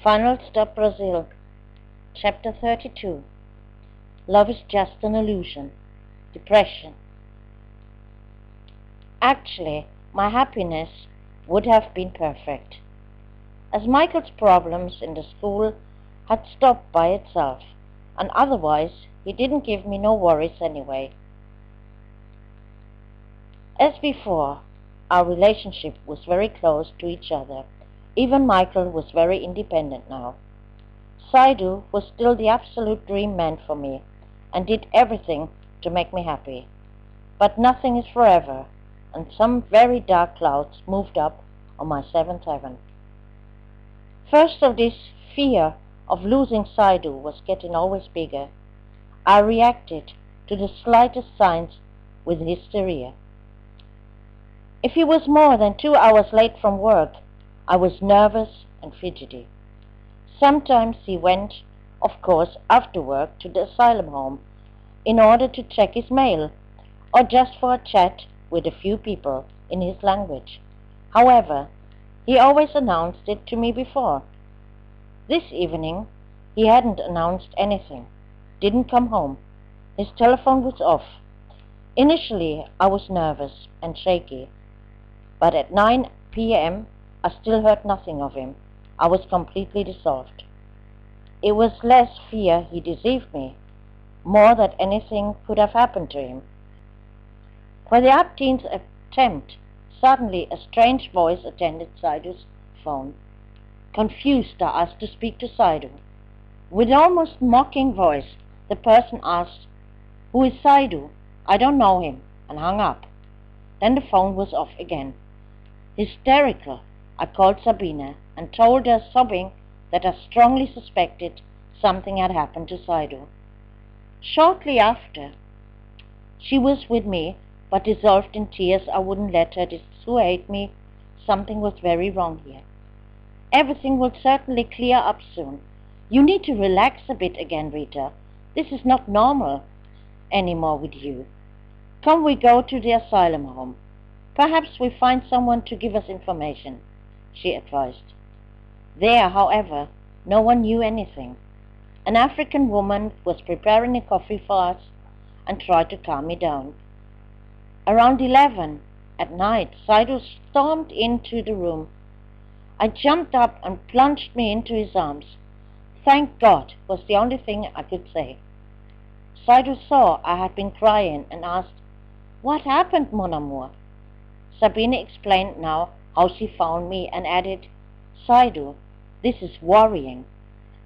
Final Stop Brasil, Chapter 32. Love is just an illusion. Depression. Actually, my happiness would have been perfect, as Michael's problems in the school had stopped by itself, and otherwise he didn't give me no worries anyway. As before, our relationship was very close to each other. Even Michael was very independent now. Saydou was still the absolute dream man for me and did everything to make me happy. But nothing is forever, and some very dark clouds moved up on my seventh heaven. First of this fear of losing Saydou was getting always bigger. I reacted to the slightest signs with hysteria. If he was more than 2 hours late from work, I was nervous and fidgety. Sometimes he went, of course, after work to the asylum home in order to check his mail, or just for a chat with a few people in his language. However, he always announced it to me before. This evening, he hadn't announced anything, didn't come home. His telephone was off. Initially, I was nervous and shaky, but at 9 p.m., I still heard nothing of him. I was completely dissolved. It was less fear he deceived me, more that anything could have happened to him. For the upteen's attempt, suddenly a strange voice attended Saydou's phone. Confused, I asked to speak to Saydou. With almost mocking voice, the person asked, "Who is Saydou? I don't know him," and hung up. Then the phone was off again. Hysterical, I called Sabine and told her, sobbing, that I strongly suspected something had happened to Saydou. Shortly after, she was with me, but dissolved in tears. I wouldn't let her dissuade me. Something was very wrong here. Everything will certainly clear up soon. You need to relax a bit again, Rita. This is not normal anymore with you. Come, we go to the asylum home. Perhaps we find someone to give us information, she advised. There, however, no one knew anything. An African woman was preparing a coffee for us and tried to calm me down. Around 11 at night, Saydou stormed into the room. I jumped up and plunged me into his arms. Thank God, was the only thing I could say. Saydou saw I had been crying and asked, "What happened, mon amour?" Sabine explained now how she found me and added, "Saydou, this is worrying.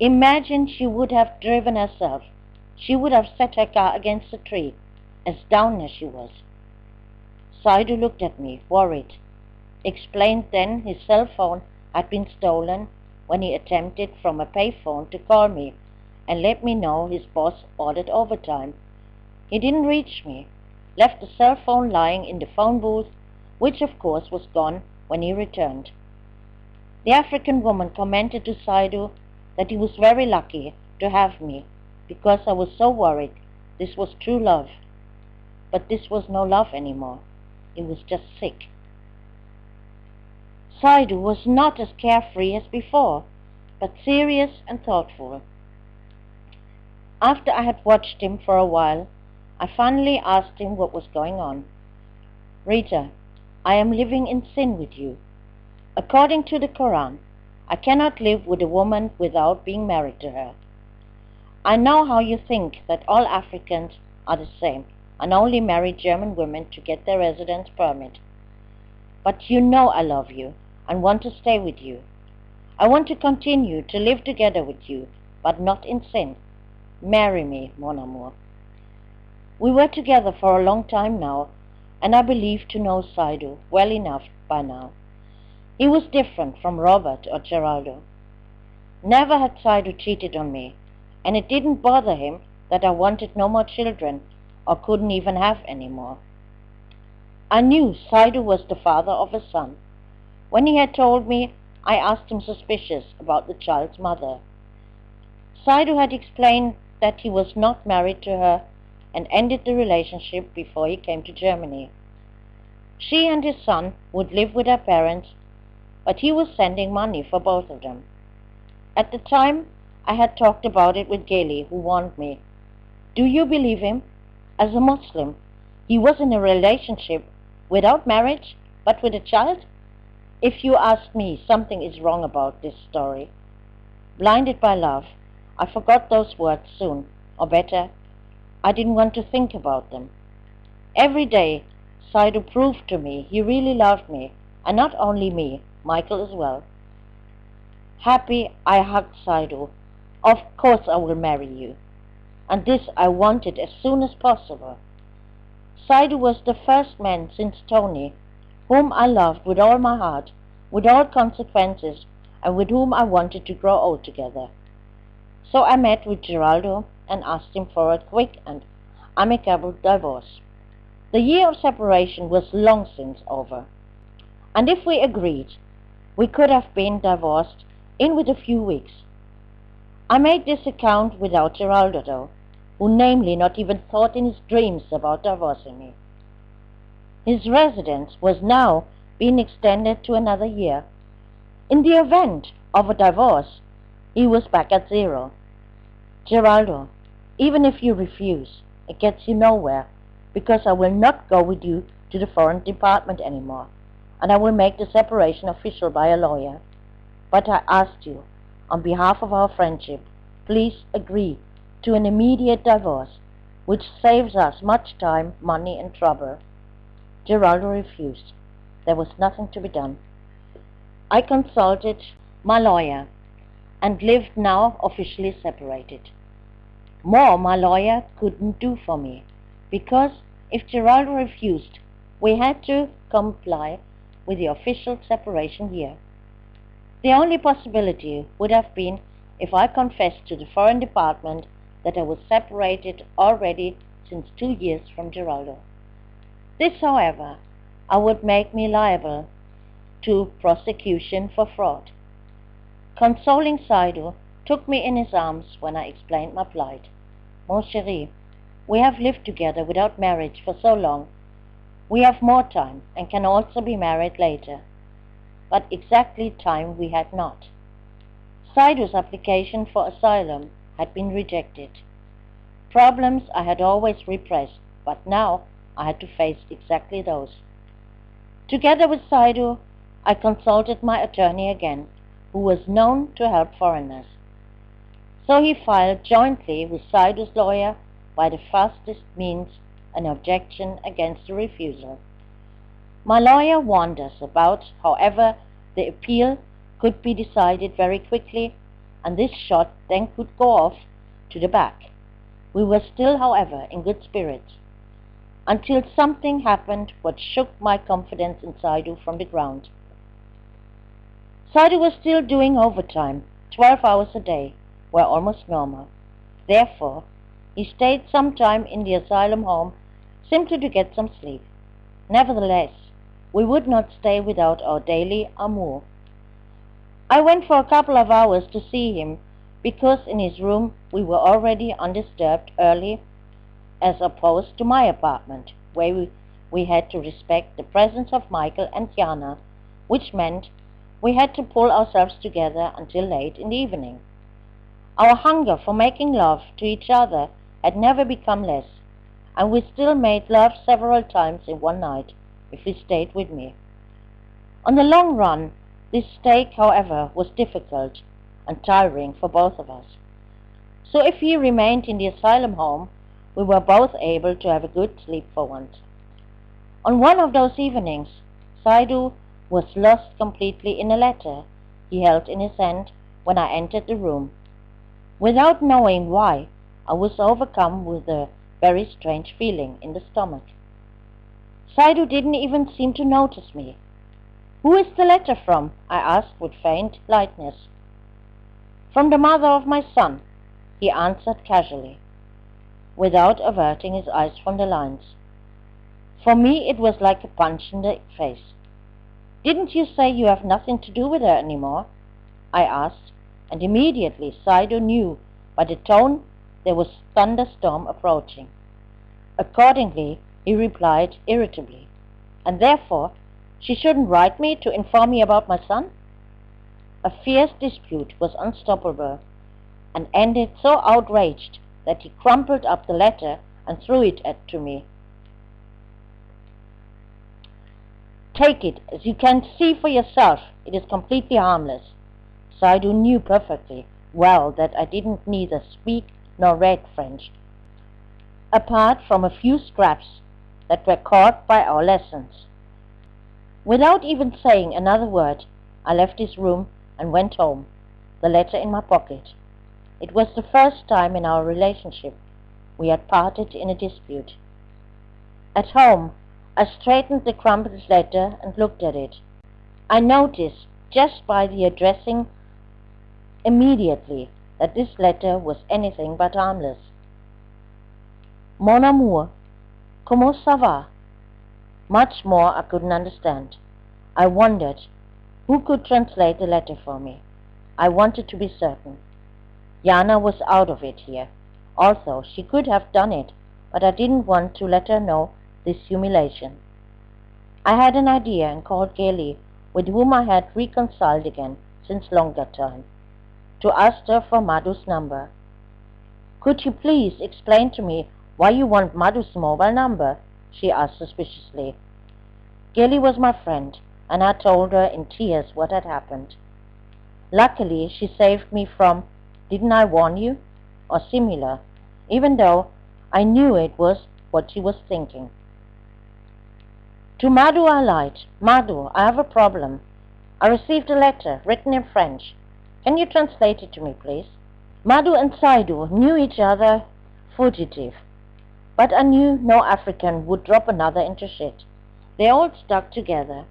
Imagine she would have driven herself. She would have set her car against a tree, as down as she was." Saydou looked at me, worried. Explained then his cell phone had been stolen when he attempted from a payphone to call me and let me know his boss ordered overtime. He didn't reach me, left the cell phone lying in the phone booth, which of course was gone when he returned. The African woman commented to Saydou that he was very lucky to have me, because I was so worried this was true love. But this was no love anymore. It was just sick. Saydou was not as carefree as before, but serious and thoughtful. After I had watched him for a while, I finally asked him what was going on. "Rita, I am living in sin with you. According to the Quran, I cannot live with a woman without being married to her. I know how you think that all Africans are the same and only marry German women to get their residence permit. But you know I love you and want to stay with you. I want to continue to live together with you, but not in sin. Marry me, mon amour." We were together for a long time now, and I believe to know Saydou well enough by now. He was different from Robert or Geraldo. Never had Saydou cheated on me, and it didn't bother him that I wanted no more children or couldn't even have any more. I knew Saydou was the father of a son. When he had told me, I asked him suspicious about the child's mother. Saydou had explained that he was not married to her and ended the relationship before he came to Germany. She and his son would live with their parents, but he was sending money for both of them. At the time, I had talked about it with Gailey, who warned me. Do you believe him? As a Muslim, he was in a relationship without marriage, but with a child? If you ask me, something is wrong about this story. Blinded by love, I forgot those words soon, or better, I didn't want to think about them. Every day, Saydou proved to me he really loved me, and not only me, Michael as well. Happy, I hugged Saydou. Of course I will marry you. And this I wanted as soon as possible. Saydou was the first man since Tony, whom I loved with all my heart, with all consequences, and with whom I wanted to grow old together. So I met with Geraldo and asked him for a quick and amicable divorce. The year of separation was long since over, and if we agreed, we could have been divorced in with a few weeks. I made this account without Geraldo, though, who namely not even thought in his dreams about divorcing me. His residence was now being extended to another year. In the event of a divorce, he was back at zero. Geraldo, even if you refuse, it gets you nowhere, because I will not go with you to the foreign department anymore, and I will make the separation official by a lawyer. But I asked you, on behalf of our friendship, please agree to an immediate divorce, which saves us much time, money, and trouble. Geraldo refused. There was nothing to be done. I consulted my lawyer and lived now officially separated. More my lawyer couldn't do for me, because if Geraldo refused, we had to comply with the official separation year. The only possibility would have been if I confessed to the foreign department that I was separated already since 2 years from Geraldo. This, however, would make me liable to prosecution for fraud. Consoling Saydou took me in his arms when I explained my plight. Mon chéri, we have lived together without marriage for so long. We have more time and can also be married later. But exactly time we had not. Saydou's application for asylum had been rejected. Problems I had always repressed, but now I had to face exactly those. Together with Saydou, I consulted my attorney again, who was known to help foreigners. So he filed jointly with Saydou's lawyer by the fastest means an objection against the refusal. My lawyer warned us about, however, the appeal could be decided very quickly, and this shot then could go off to the back. We were still, however, in good spirits, until something happened what shook my confidence in Saydou from the ground. Saydou was still doing overtime, 12 hours a day, were almost normal. Therefore, he stayed some time in the asylum home simply to get some sleep. Nevertheless, we would not stay without our daily amour. I went for a couple of hours to see him, because in his room we were already undisturbed early, as opposed to my apartment, where we had to respect the presence of Michael and Jana, which meant we had to pull ourselves together until late in the evening. Our hunger for making love to each other had never become less, and we still made love several times in one night, if he stayed with me. On the long run, this stay, however, was difficult and tiring for both of us. So if he remained in the asylum home, we were both able to have a good sleep for once. On one of those evenings, Saydou was lost completely in a letter he held in his hand when I entered the room. Without knowing why, I was overcome with a very strange feeling in the stomach. Saydou didn't even seem to notice me. "Who is the letter from?" I asked with faint lightness. "From the mother of my son," he answered casually, without averting his eyes from the lines. For me it was like a punch in the face. "Didn't you say you have nothing to do with her anymore?" I asked, and immediately Saydou knew by the tone there was thunderstorm approaching. Accordingly, he replied irritably, "And therefore she shouldn't write me to inform me about my son?" A fierce dispute was unstoppable, and ended so outraged that he crumpled up the letter and threw it to me. "Take it, as you can see for yourself. It is completely harmless." Saydou knew perfectly well that I didn't neither speak nor read French, apart from a few scraps that were caught by our lessons. Without even saying another word, I left his room and went home, the letter in my pocket. It was the first time in our relationship we had parted in a dispute. At home, I straightened the crumpled letter and looked at it. I noticed, just by the addressing, immediately that this letter was anything but harmless. "Mon amour, comment ça va?" Much more I couldn't understand. I wondered who could translate the letter for me. I wanted to be certain. Jana was out of it here. Also, she could have done it, but I didn't want to let her know this humiliation. I had an idea and called Gailey, with whom I had reconciled again since longer time, to ask her for Madhu's number. "Could you please explain to me why you want Madhu's mobile number?" she asked suspiciously. Gailey was my friend, and I told her in tears what had happened. Luckily, she saved me from "Didn't I warn you?" or similar, even though I knew it was what she was thinking. To Madhu I lied. "Madhu, I have a problem. I received a letter written in French. Can you translate it to me, please?" Madhu and Saydou knew each other fugitive, but I knew no African would drop another into shit. They all stuck together.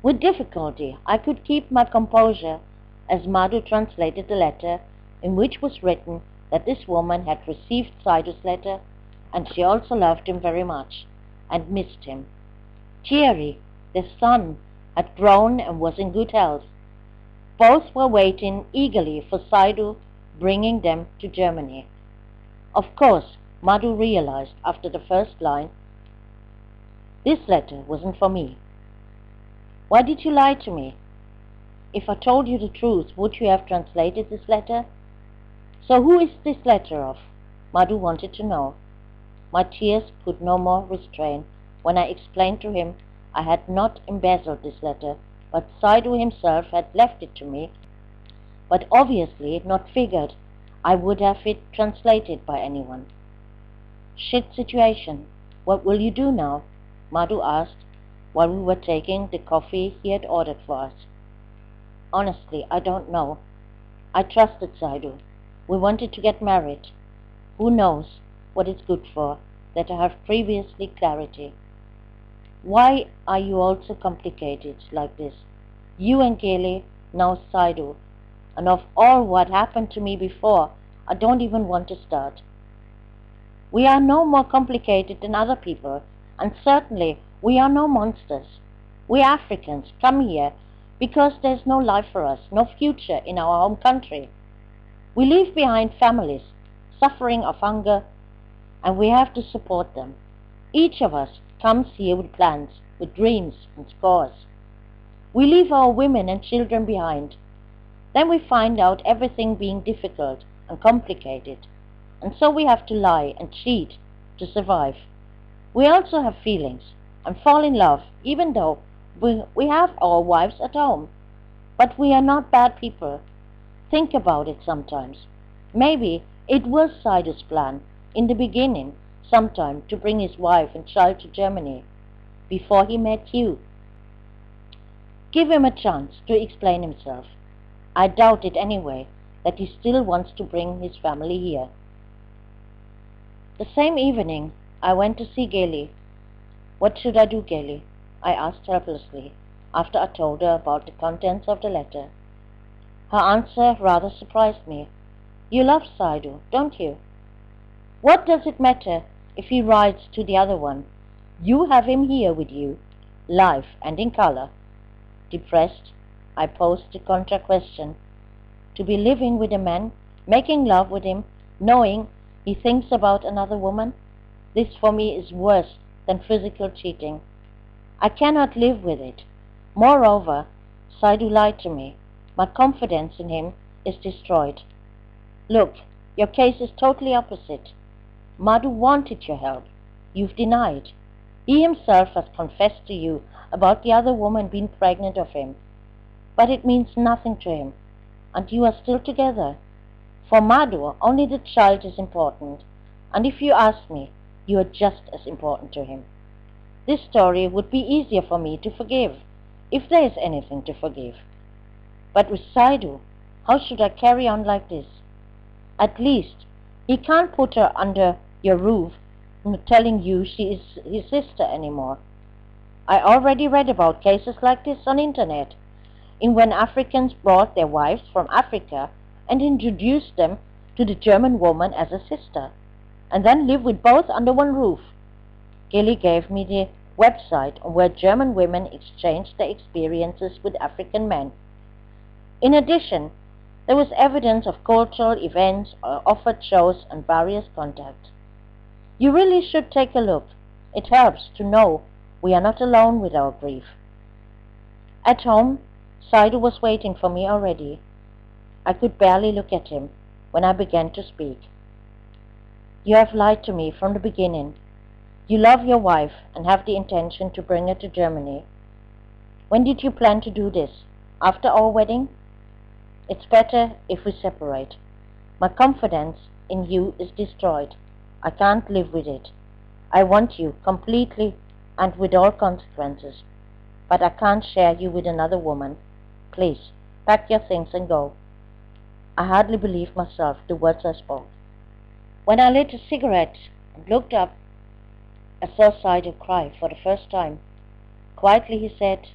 With difficulty, I could keep my composure as Madhu translated the letter, in which was written that this woman had received Saydou's letter, and she also loved him very much, and missed him. Thierry, their son, had grown and was in good health. Both were waiting eagerly for Saydou bringing them to Germany. Of course, Madhu realized after the first line, this letter wasn't for me. "Why did you lie to me? If I told you the truth, would you have translated this letter?" "So who is this letter of?" Madhu wanted to know. My tears could no more restrain when I explained to him I had not embezzled this letter, but Saydou himself had left it to me, but obviously not figured I would have it translated by anyone. "Shit situation. What will you do now?" Madhu asked while we were taking the coffee he had ordered for us. "Honestly, I don't know. I trusted Saydou. We wanted to get married. Who knows what it's good for, that I have previously clarity. Why are you all so complicated like this? You and Gailey, now Saydou, and of all what happened to me before, I don't even want to start. We are no more complicated than other people, and certainly we are no monsters. We Africans come here because there's no life for us, no future in our home country. We leave behind families, suffering of hunger, and we have to support them. Each of us comes here with plans, with dreams and scores. We leave our women and children behind. Then we find out everything being difficult and complicated, and so we have to lie and cheat to survive. We also have feelings and fall in love, even though we have our wives at home. But we are not bad people. Think about it sometimes. Maybe it was Saydou's plan in the beginning, sometime, to bring his wife and child to Germany before he met you. Give him a chance to explain himself. I doubt it anyway, that he still wants to bring his family here." The same evening, I went to see Gailey. "What should I do, Gailey?" I asked helplessly, after I told her about the contents of the letter. Her answer rather surprised me. "You love Saydou, don't you? What does it matter if he writes to the other one? You have him here with you, live and in color." Depressed, I posed the contra question. To be living with a man, making love with him, knowing he thinks about another woman? This for me is worse than physical cheating. I cannot live with it. Moreover, Saydou lied to me. My confidence in him is destroyed. Look, your case is totally opposite. Madhu wanted your help. You've denied. He himself has confessed to you about the other woman being pregnant of him. But it means nothing to him, and you are still together. For Madhu, only the child is important, and if you ask me, you are just as important to him. This story would be easier for me to forgive, if there is anything to forgive. But with Saydou, how should I carry on like this? At least, he can't put her under your roof telling you she is his sister anymore. I already read about cases like this on internet, in when Africans brought their wives from Africa and introduced them to the German woman as a sister, and then lived with both under one roof. Gilly gave me the website where German women exchanged their experiences with African men. In addition, there was evidence of cultural events, offered shows, and various contacts. You really should take a look. It helps to know we are not alone with our grief. At home, Saydou was waiting for me already. I could barely look at him when I began to speak. You have lied to me from the beginning. You love your wife and have the intention to bring her to Germany. When did you plan to do this? After our wedding? It's better if we separate. My confidence in you is destroyed. I can't live with it. I want you completely and with all consequences, but I can't share you with another woman. Please, pack your things and go. I hardly believed myself the words I spoke. When I lit a cigarette and looked up, I saw Saydou cry for the first time. Quietly he said,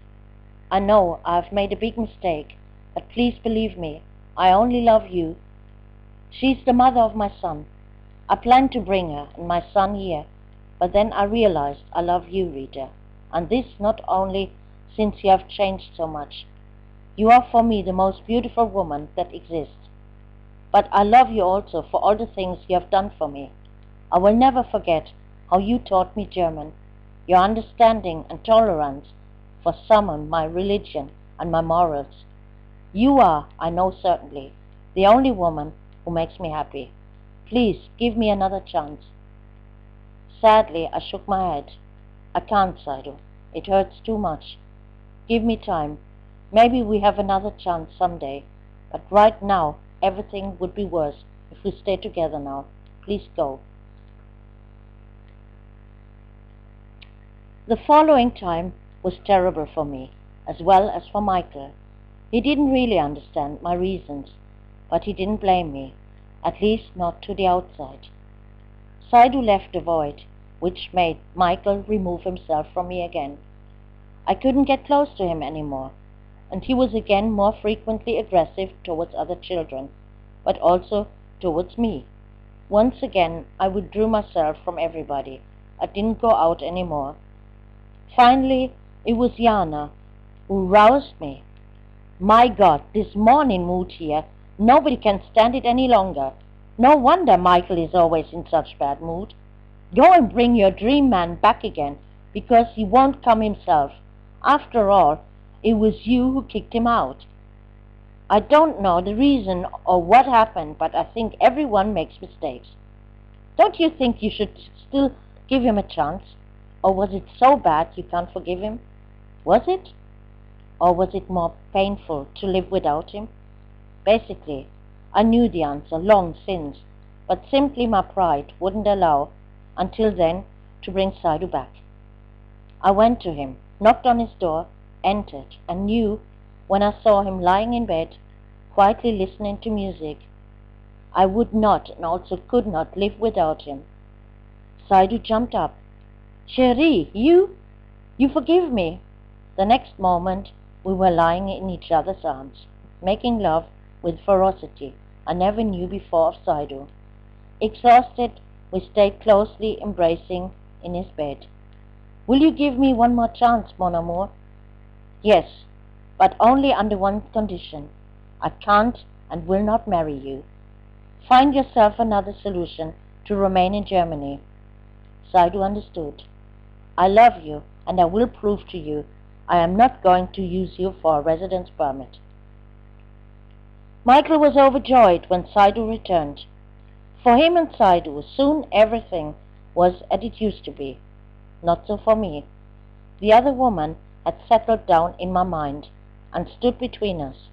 I know I've made a big mistake, but please believe me, I only love you. She's the mother of my son. I planned to bring her and my son here, but then I realized I love you, Rita, and this not only since you have changed so much. You are for me the most beautiful woman that exists. But I love you also for all the things you have done for me. I will never forget how you taught me German, your understanding and tolerance for some, my religion and my morals. You are, I know certainly, the only woman who makes me happy. Please give me another chance. Sadly, I shook my head. I can't, Saydou. It hurts too much. Give me time. Maybe we have another chance someday. But right now, everything would be worse if we stay together now. Please go. The following time was terrible for me, as well as for Michael. He didn't really understand my reasons, but he didn't blame me, at least not to the outside. Saydou left a void, which made Michael remove himself from me again. I couldn't get close to him anymore, and he was again more frequently aggressive towards other children, but also towards me. Once again, I withdrew myself from everybody. I didn't go out anymore. Finally, it was Jana who roused me. My God, this morning mood here, nobody can stand it any longer. No wonder Michael is always in such bad mood. Go and bring your dream man back again, because he won't come himself. After all, it was you who kicked him out. I don't know the reason or what happened, but I think everyone makes mistakes. Don't you think you should still give him a chance? Or was it so bad you can't forgive him? Was it? Or was it more painful to live without him? Basically, I knew the answer long since, but simply my pride wouldn't allow, until then, to bring Saydou back. I went to him, knocked on his door, entered, and knew, when I saw him lying in bed, quietly listening to music, I would not and also could not live without him. Saydou jumped up. Chérie, you? You forgive me? The next moment, we were lying in each other's arms, making love with ferocity I never knew before of Saydou. Exhausted, we stayed closely embracing in his bed. Will you give me one more chance, mon amour? Yes, but only under one condition. I can't and will not marry you. Find yourself another solution to remain in Germany. Saydou understood. I love you, and I will prove to you I am not going to use you for a residence permit." Michael was overjoyed when Saydou returned. For him and Saydou, soon everything was as it used to be. Not so for me. The other woman had settled down in my mind and stood between us.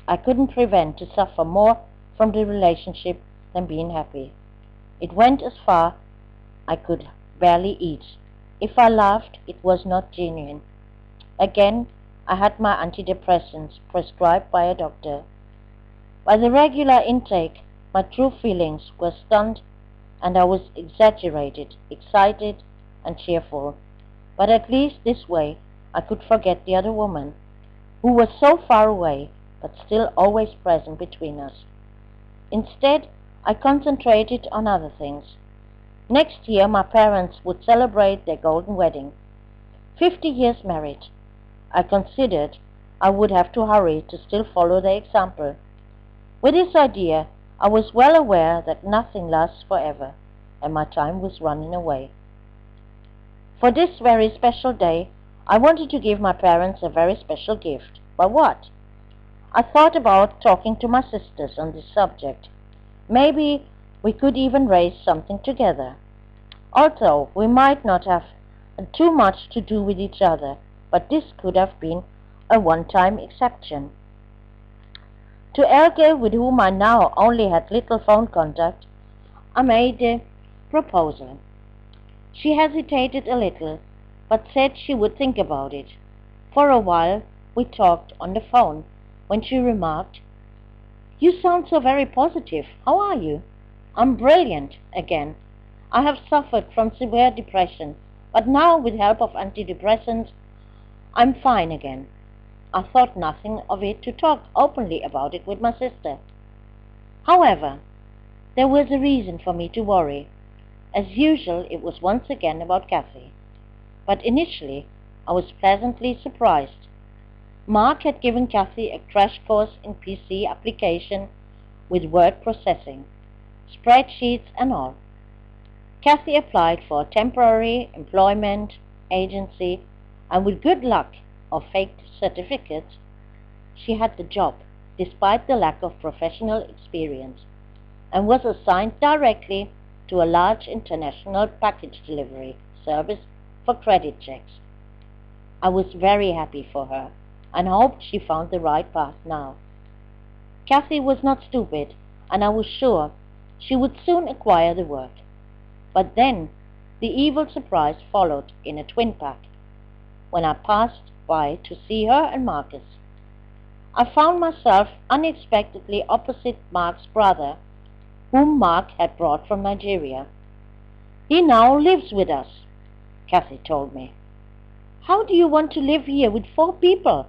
I couldn't prevent to suffer more from the relationship than being happy. It went as far I could barely eat. If I laughed, it was not genuine. Again, I had my antidepressants prescribed by a doctor. By the regular intake, my true feelings were stunned, and I was exaggerated, excited, and cheerful. But at least this way I could forget the other woman, who was so far away, but still always present between us. Instead, I concentrated on other things. Next year my parents would celebrate their golden wedding. 50 years married. I considered I would have to hurry to still follow their example. With this idea, I was well aware that nothing lasts forever, and my time was running away. For this very special day, I wanted to give my parents a very special gift. But what? I thought about talking to my sisters on this subject. Maybe we could even raise something together. Although we might not have too much to do with each other, but this could have been a one-time exception. To Elke, with whom I now only had little phone contact, I made a proposal. She hesitated a little, but said she would think about it. For a while we talked on the phone, when she remarked, "You sound so very positive. How are you?" "I'm brilliant again. I have suffered from severe depression, but now with help of antidepressants, I'm fine again." I thought nothing of it to talk openly about it with my sister. However, there was a reason for me to worry. As usual, it was once again about Kathy. But initially, I was pleasantly surprised. Mark had given Kathy a crash course in PC application with word processing, spreadsheets and all. Kathy applied for a temporary employment agency, and with good luck or faked certificates, she had the job, despite the lack of professional experience, and was assigned directly to a large international package delivery service for credit checks. I was very happy for her, and hoped she found the right path now. Kathy was not stupid, and I was sure she would soon acquire the work. But then the evil surprise followed in a twin pack. When I passed by to see her and Marcus, I found myself unexpectedly opposite Mark's brother, whom Mark had brought from Nigeria. "He now lives with us," Kathy told me. "How do you want to live here with 4 people?"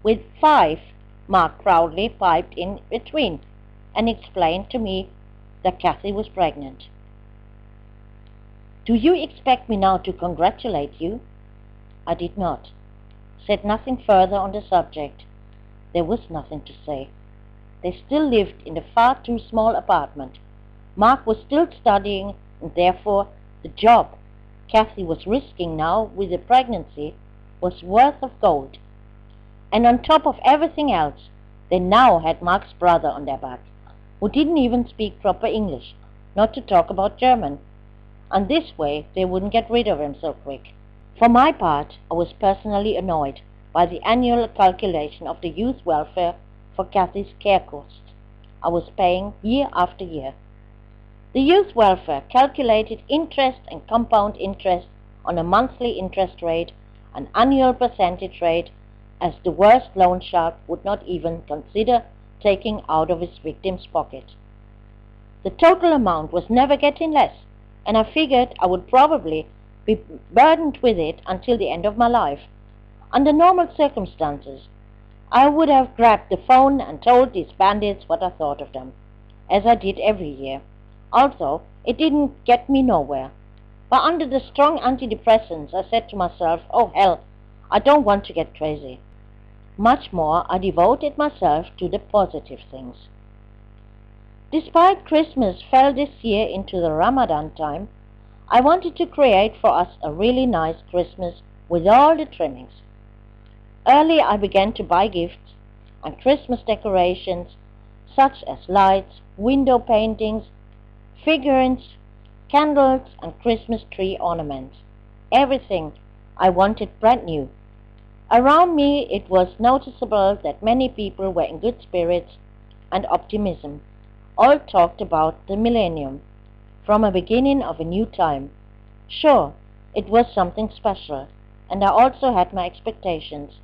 "With 5, Mark proudly piped in between, and explained to me that Kathy was pregnant. "Do you expect me now to congratulate you?" I did not. Said nothing further on the subject. There was nothing to say. They still lived in the far too small apartment. Mark was still studying, and therefore the job Kathy was risking now with the pregnancy was worth of gold. And on top of everything else, they now had Mark's brother on their back, who didn't even speak proper English, not to talk about German, and this way they wouldn't get rid of him so quick. For my part, I was personally annoyed by the annual calculation of the youth welfare for Kathy's care costs I was paying year after year. The youth welfare calculated interest and compound interest on a monthly interest rate, an annual percentage rate, as the worst loan shark would not even consider taking out of his victim's pocket. The total amount was never getting less, and I figured I would probably be burdened with it until the end of my life. Under normal circumstances, I would have grabbed the phone and told these bandits what I thought of them, as I did every year, although it didn't get me nowhere. But under the strong antidepressants, I said to myself, "Oh hell, I don't want to get crazy." Much more, I devoted myself to the positive things. Despite Christmas fell this year into the Ramadan time, I wanted to create for us a really nice Christmas with all the trimmings. Early I began to buy gifts and Christmas decorations such as lights, window paintings, figurines, candles, and Christmas tree ornaments. Everything I wanted brand new. Around me it was noticeable that many people were in good spirits and optimism. All talked about the millennium, from a beginning of a new time. Sure, it was something special, and I also had my expectations.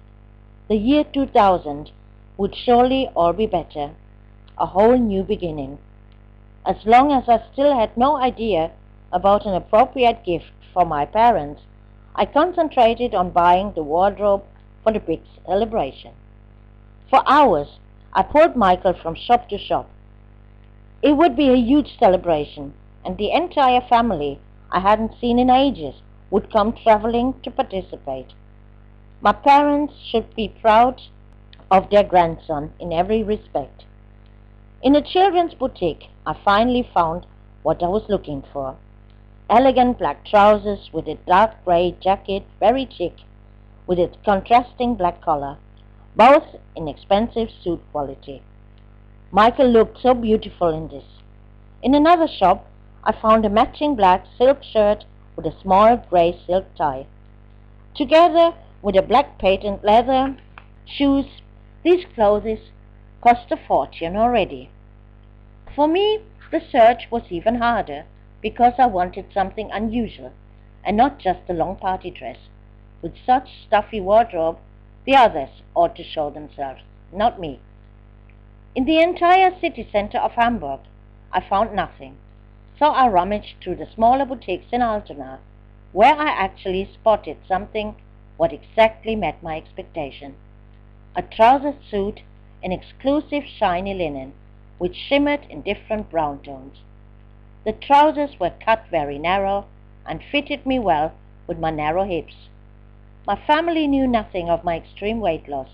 The year 2000 would surely all be better, a whole new beginning. As long as I still had no idea about an appropriate gift for my parents, I concentrated on buying the wardrobe for the big celebration. For hours, I pulled Michael from shop to shop. It would be a huge celebration, and the entire family I hadn't seen in ages would come traveling to participate. My parents should be proud of their grandson in every respect. In a children's boutique, I finally found what I was looking for. Elegant black trousers with a dark grey jacket, very chic, with its contrasting black collar, both in expensive suit quality. Michael looked so beautiful in this. In another shop, I found a matching black silk shirt with a small grey silk tie. Together with a black patent leather shoes, these clothes cost a fortune already. For me, the search was even harder because I wanted something unusual and not just a long party dress. With such stuffy wardrobe, the others ought to show themselves, not me. In the entire city center of Hamburg, I found nothing, so I rummaged through the smaller boutiques in Altona, where I actually spotted something what exactly met my expectation. A trouser suit in exclusive shiny linen, which shimmered in different brown tones. The trousers were cut very narrow and fitted me well with my narrow hips. My family knew nothing of my extreme weight loss.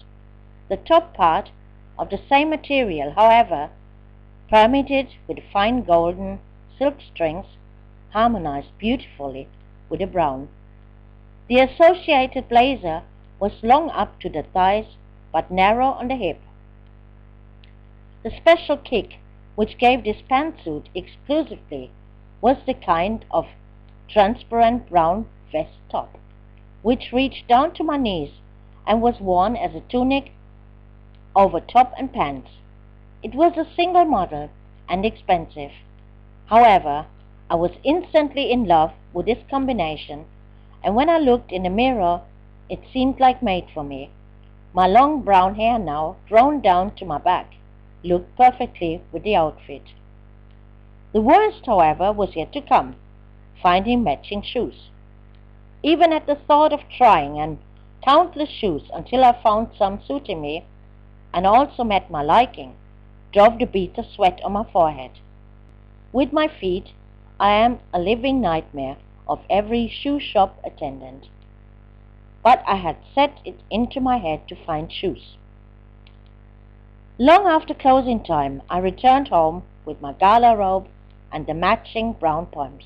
The top part, of the same material, however, permeated with fine golden silk strings, harmonized beautifully with the brown. The associated blazer was long up to the thighs but narrow on the hip. The special kick which gave this pantsuit exclusively was the kind of transparent brown vest top, which reached down to my knees and was worn as a tunic over top and pants. It was a single model and expensive. However, I was instantly in love with this combination, and when I looked in the mirror, it seemed like made for me. My long brown hair, now drawn down to my back, looked perfectly with the outfit. The worst, however, was yet to come, finding matching shoes. Even at the thought of trying on countless shoes until I found some suiting me and also met my liking, drove the bitter sweat on my forehead. With my feet, I am a living nightmare of every shoe shop attendant. But I had set it into my head to find shoes. Long after closing time, I returned home with my gala robe and the matching brown pumps.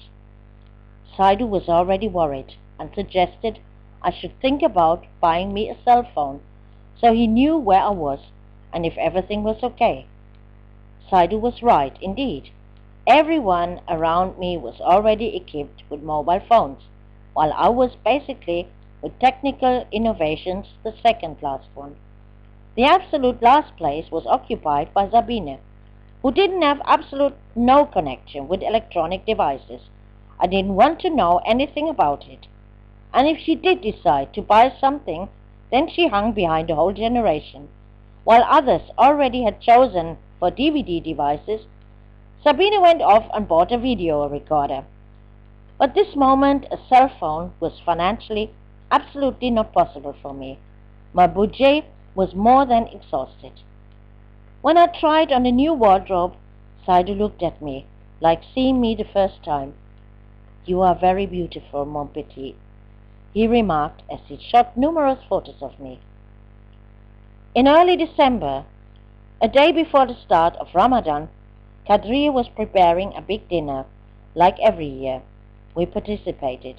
Saydou was already worried and suggested I should think about buying me a cell phone so he knew where I was and if everything was okay. Saydou was right, indeed. Everyone around me was already equipped with mobile phones, while I was basically, with technical innovations, the second-class one. The absolute last place was occupied by Sabine, who didn't have absolute no connection with electronic devices. I didn't want to know anything about it. And if she did decide to buy something, then she hung behind a whole generation. While others already had chosen for DVD devices, Sabine went off and bought a video recorder. But this moment a cell phone was financially absolutely not possible for me. My budget was more than exhausted. When I tried on the new wardrobe, Saydou looked at me, like seeing me the first time. "You are very beautiful, mon petit," he remarked as he shot numerous photos of me. In early December, a day before the start of Ramadan, Kadriya was preparing a big dinner, like every year. We participated.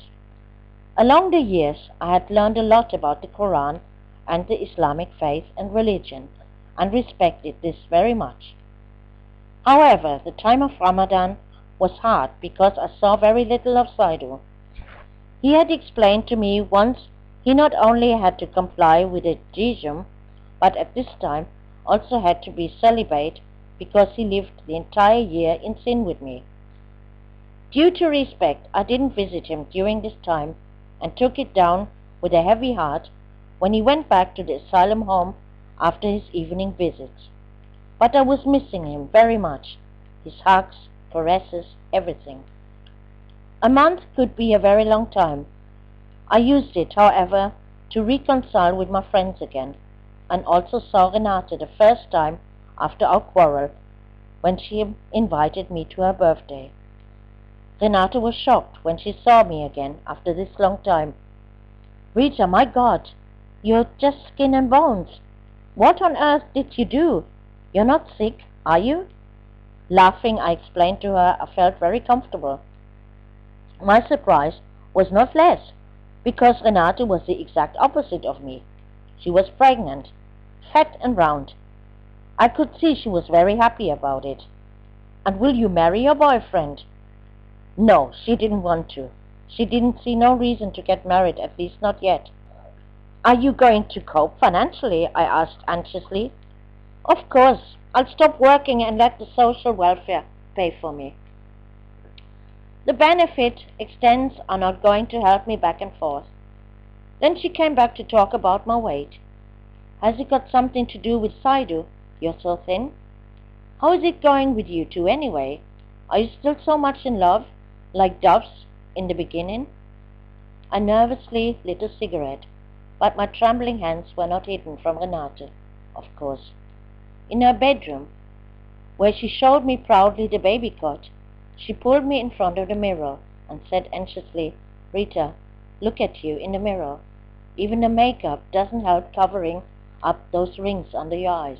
Along the years, I had learned a lot about the Quran and the Islamic faith and religion, and respected this very much. However, the time of Ramadan was hard because I saw very little of Saydou. He had explained to me once he not only had to comply with the jizya, but at this time also had to be celibate because he lived the entire year in sin with me. Due to respect, I didn't visit him during this time and took it down with a heavy heart when he went back to the asylum home after his evening visits. But I was missing him very much, his hugs, caresses, everything. A month could be a very long time. I used it, however, to reconcile with my friends again, and also saw Renata the first time after our quarrel, when she invited me to her birthday. Renata was shocked when she saw me again after this long time. "Rita, my God, you're just skin and bones. What on earth did you do? You're not sick, are you?" Laughing, I explained to her I felt very comfortable. My surprise was not less, because Renata was the exact opposite of me. She was pregnant, fat and round. I could see she was very happy about it. "And will you marry your boyfriend?" No, she didn't want to. She didn't see no reason to get married, at least not yet. "Are you going to cope financially?" I asked anxiously. "Of course. I'll stop working and let the social welfare pay for me. The benefit extends are not going to help me back and forth." Then she came back to talk about my weight. "Has it got something to do with Saydou? You're so thin. How is it going with you two anyway? Are you still so much in love, like doves in the beginning?" I nervously lit a cigarette, but my trembling hands were not hidden from Renata, of course. In her bedroom, where she showed me proudly the baby cot, she pulled me in front of the mirror and said anxiously, "Rita, look at you in the mirror. Even the makeup doesn't help covering up those rings under your eyes.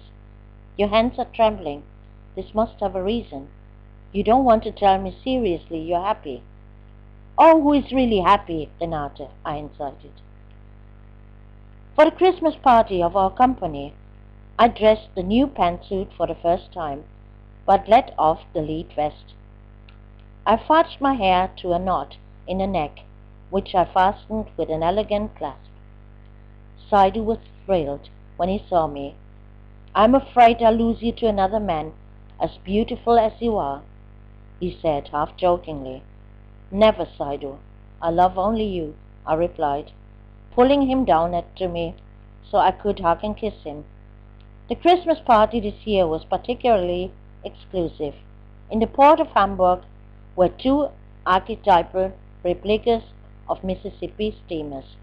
Your hands are trembling. This must have a reason. You don't want to tell me seriously you're happy." "Oh, who is really happy, Renata?" I incited. For the Christmas party of our company, I dressed the new pantsuit for the first time, but let off the lead vest. I fudged my hair to a knot in the neck, which I fastened with an elegant clasp. Saydou was thrilled when he saw me. "I'm afraid I'll lose you to another man, as beautiful as you are," he said, half jokingly. "Never, Saydou. I love only you," I replied, pulling him down to me so I could hug and kiss him. The Christmas party this year was particularly exclusive. In the port of Hamburg were two archetypal replicas of Mississippi steamers,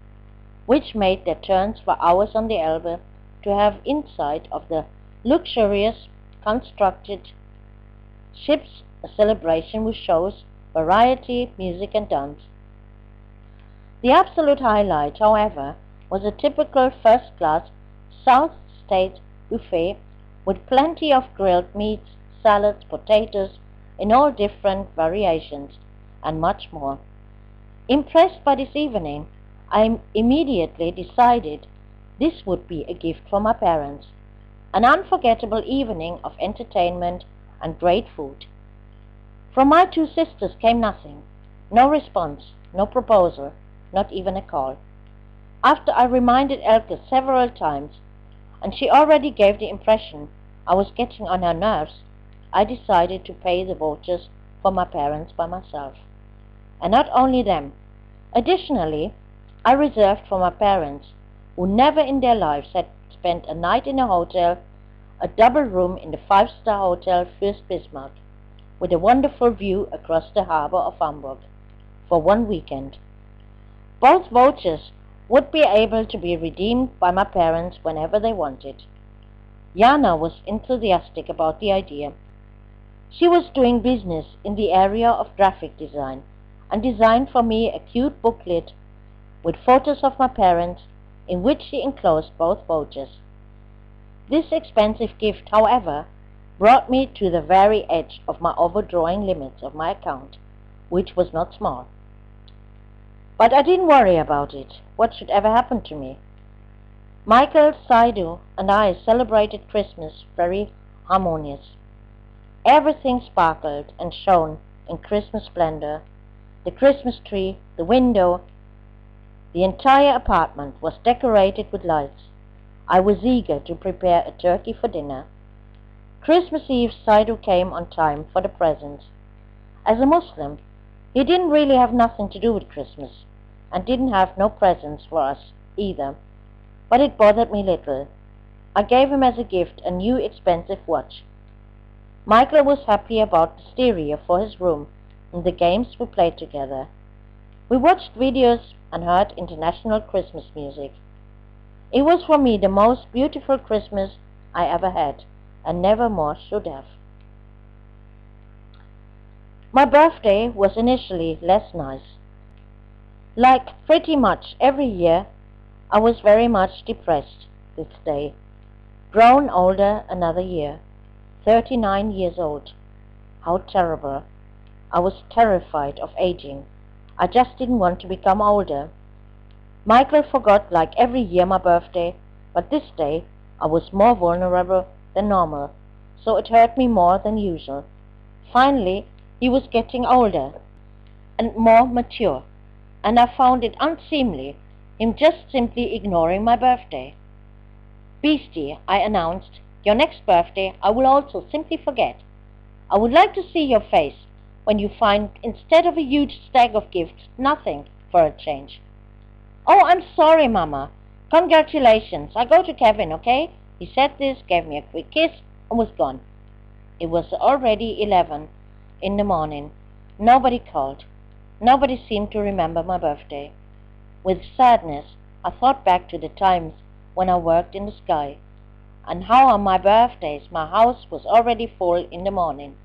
which made their turns for hours on the Elbe to have insight of the luxurious constructed ships, a celebration with shows, variety, music and dance. The absolute highlight, however, was a typical first-class South State buffet with plenty of grilled meats, salads, potatoes in all different variations, and much more. Impressed by this evening, I immediately decided this would be a gift for my parents, an unforgettable evening of entertainment and great food. From my two sisters came nothing, no response, no proposal, not even a call. After I reminded Elke several times, and she already gave the impression I was getting on her nerves, I decided to pay the vouchers for my parents by myself. And not only them. Additionally, I reserved for my parents, who never in their lives had spent a night in a hotel, a double room in the five-star hotel Fürst Bismarck, with a wonderful view across the harbor of Hamburg, for one weekend. Both vouchers would be able to be redeemed by my parents whenever they wanted. Jana was enthusiastic about the idea. She was doing business in the area of graphic design and designed for me a cute booklet with photos of my parents in which she enclosed both vouchers. This expensive gift, however, brought me to the very edge of my overdrawing limits of my account, which was not small. But I didn't worry about it. What should ever happen to me? Michael, Saydou, and I celebrated Christmas very harmonious. Everything sparkled and shone in Christmas splendor. The Christmas tree, the window, the entire apartment was decorated with lights. I was eager to prepare a turkey for dinner. Christmas Eve, Saydou came on time for the presents. As a Muslim, he didn't really have nothing to do with Christmas, and didn't have no presents for us either, but it bothered me little. I gave him as a gift a new expensive watch. Michael was happy about the stereo for his room and the games we played together. We watched videos and heard international Christmas music. It was for me the most beautiful Christmas I ever had, and never more should have. My birthday was initially less nice. Like pretty much every year, I was very much depressed this day. Grown older another year. 39 years old. How terrible. I was terrified of aging. I just didn't want to become older. Michael forgot like every year my birthday, but this day I was more vulnerable than normal, so it hurt me more than usual. Finally, he was getting older and more mature, and I found it unseemly, him just simply ignoring my birthday. Beastie, I announced, your next birthday I will also simply forget. I would like to see your face when you find, instead of a huge stack of gifts, nothing for a change. Oh, I'm sorry, Mama. Congratulations. I go to Kevin, okay? He said this, gave me a quick kiss, and was gone. It was already 11 in the morning. Nobody called. Nobody seemed to remember my birthday. With sadness, I thought back to the times when I worked in the sky, and how on my birthdays my house was already full in the morning.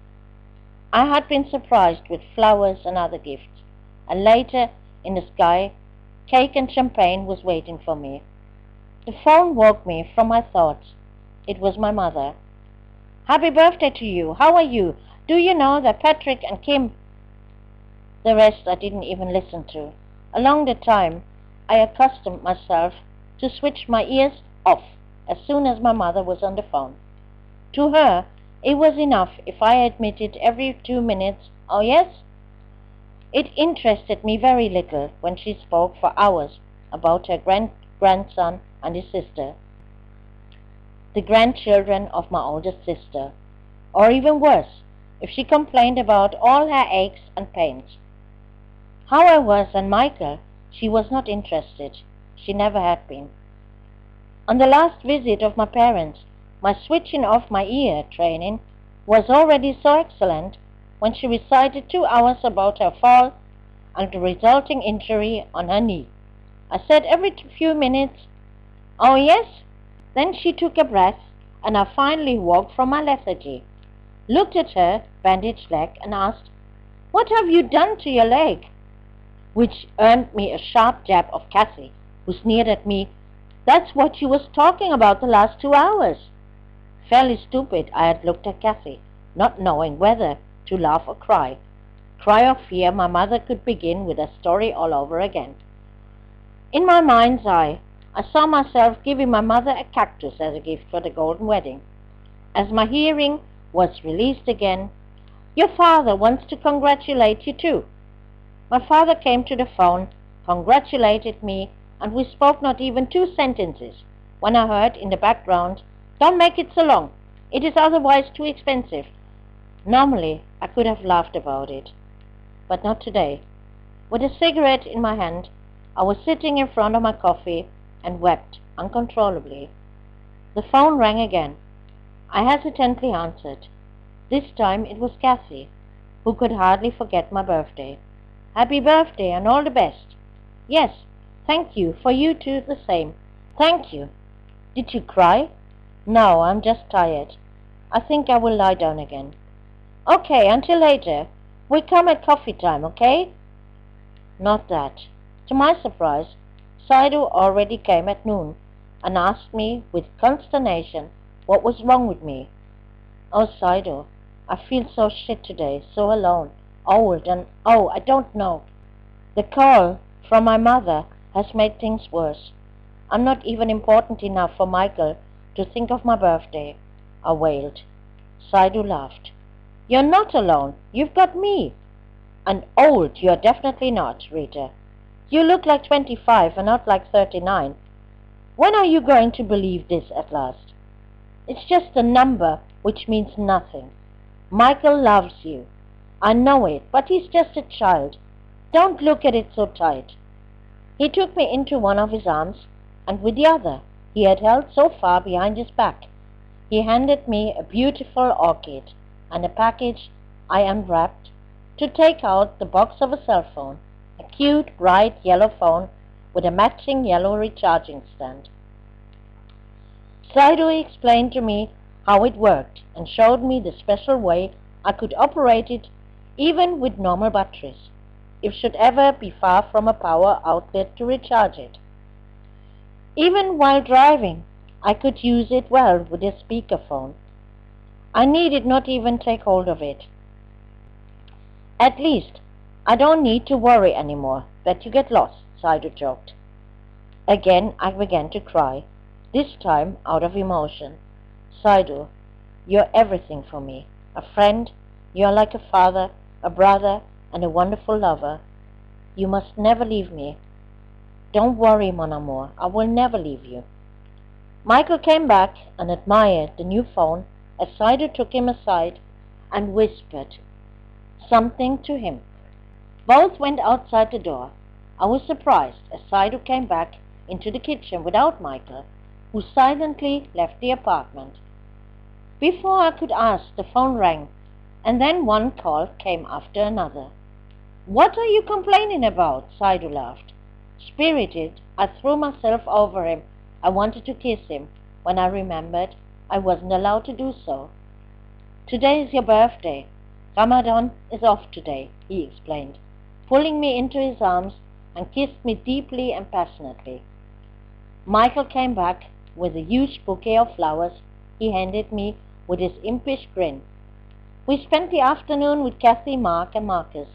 I had been surprised with flowers and other gifts, and later in the sky, cake and champagne was waiting for me. The phone woke me from my thoughts. It was my mother. Happy birthday to you. How are you? Do you know that Patrick and Kim... The rest I didn't even listen to. Along the time, I accustomed myself to switch my ears off as soon as my mother was on the phone. To her, it was enough if I admitted every 2 minutes, oh yes? It interested me very little when she spoke for hours about her grandson and his sister, the grandchildren of my oldest sister, or even worse, if she complained about all her aches and pains. How I was and Michael, she was not interested. She never had been. On the last visit of my parents, my switching off my ear training was already so excellent when she recited 2 hours about her fall and the resulting injury on her knee. I said every few minutes, oh yes? Then she took a breath, and I finally woke from my lethargy, looked at her bandaged leg and asked, what have you done to your leg? Which earned me a sharp jab of Kathy, who sneered at me, that's what you was talking about the last 2 hours. Fairly stupid, I had looked at Kathy, not knowing whether to laugh or cry. Cry of fear my mother could begin with a story all over again. In my mind's eye, I saw myself giving my mother a cactus as a gift for the golden wedding. As my hearing was released again, your father wants to congratulate you too. My father came to the phone, congratulated me, and we spoke not even 2 sentences when I heard in the background, don't make it so long. It is otherwise too expensive. Normally, I could have laughed about it, but not today. With a cigarette in my hand, I was sitting in front of my coffee and wept uncontrollably. The phone rang again. I hesitantly answered. This time it was Kathy, who could hardly forget my birthday. Happy birthday and all the best. Yes, thank you, for you too the same. Thank you. Did you cry? No, I'm just tired. I think I will lie down again. Okay, until later. We'll come at coffee time, okay? Not that. To my surprise, Saydou already came at noon and asked me with consternation what was wrong with me. Oh, Saydou, I feel so shit today, so alone, old, and oh, I don't know. The call from my mother has made things worse. I'm not even important enough for Michael to think of my birthday, I wailed. Saydou laughed. You're not alone. You've got me. And old you're definitely not, Rita. You look like 25 and not like 39. When are you going to believe this at last? It's just a number which means nothing. Michael loves you. I know it, but he's just a child. Don't look at it so tight. He took me into one of his arms, and with the other he had held so far behind his back, he handed me a beautiful orchid and a package I unwrapped to take out the box of a cell phone, a cute, bright yellow phone with a matching yellow recharging stand. Saydou explained to me how it worked and showed me the special way I could operate it even with normal batteries, if should ever be far from a power outlet to recharge it. Even while driving, I could use it well with a speakerphone. I needed not even take hold of it. At least, I don't need to worry anymore that you get lost, Saydou joked. Again, I began to cry, this time out of emotion. Saydou, you're everything for me. A friend, you're like a father, a brother, and a wonderful lover. You must never leave me. Don't worry, mon amour, I will never leave you. Michael came back and admired the new phone as Saydou took him aside and whispered something to him. Both went outside the door. I was surprised as Saydou came back into the kitchen without Michael, who silently left the apartment. Before I could ask, the phone rang, and then one call came after another. What are you complaining about? Saydou laughed. Spirited, I threw myself over him. I wanted to kiss him when I remembered I wasn't allowed to do so. Today is your birthday. Ramadan is off today, he explained, pulling me into his arms and kissed me deeply and passionately. Michael came back with a huge bouquet of flowers he handed me with his impish grin. We spent the afternoon with Kathy, Mark, and Marcus,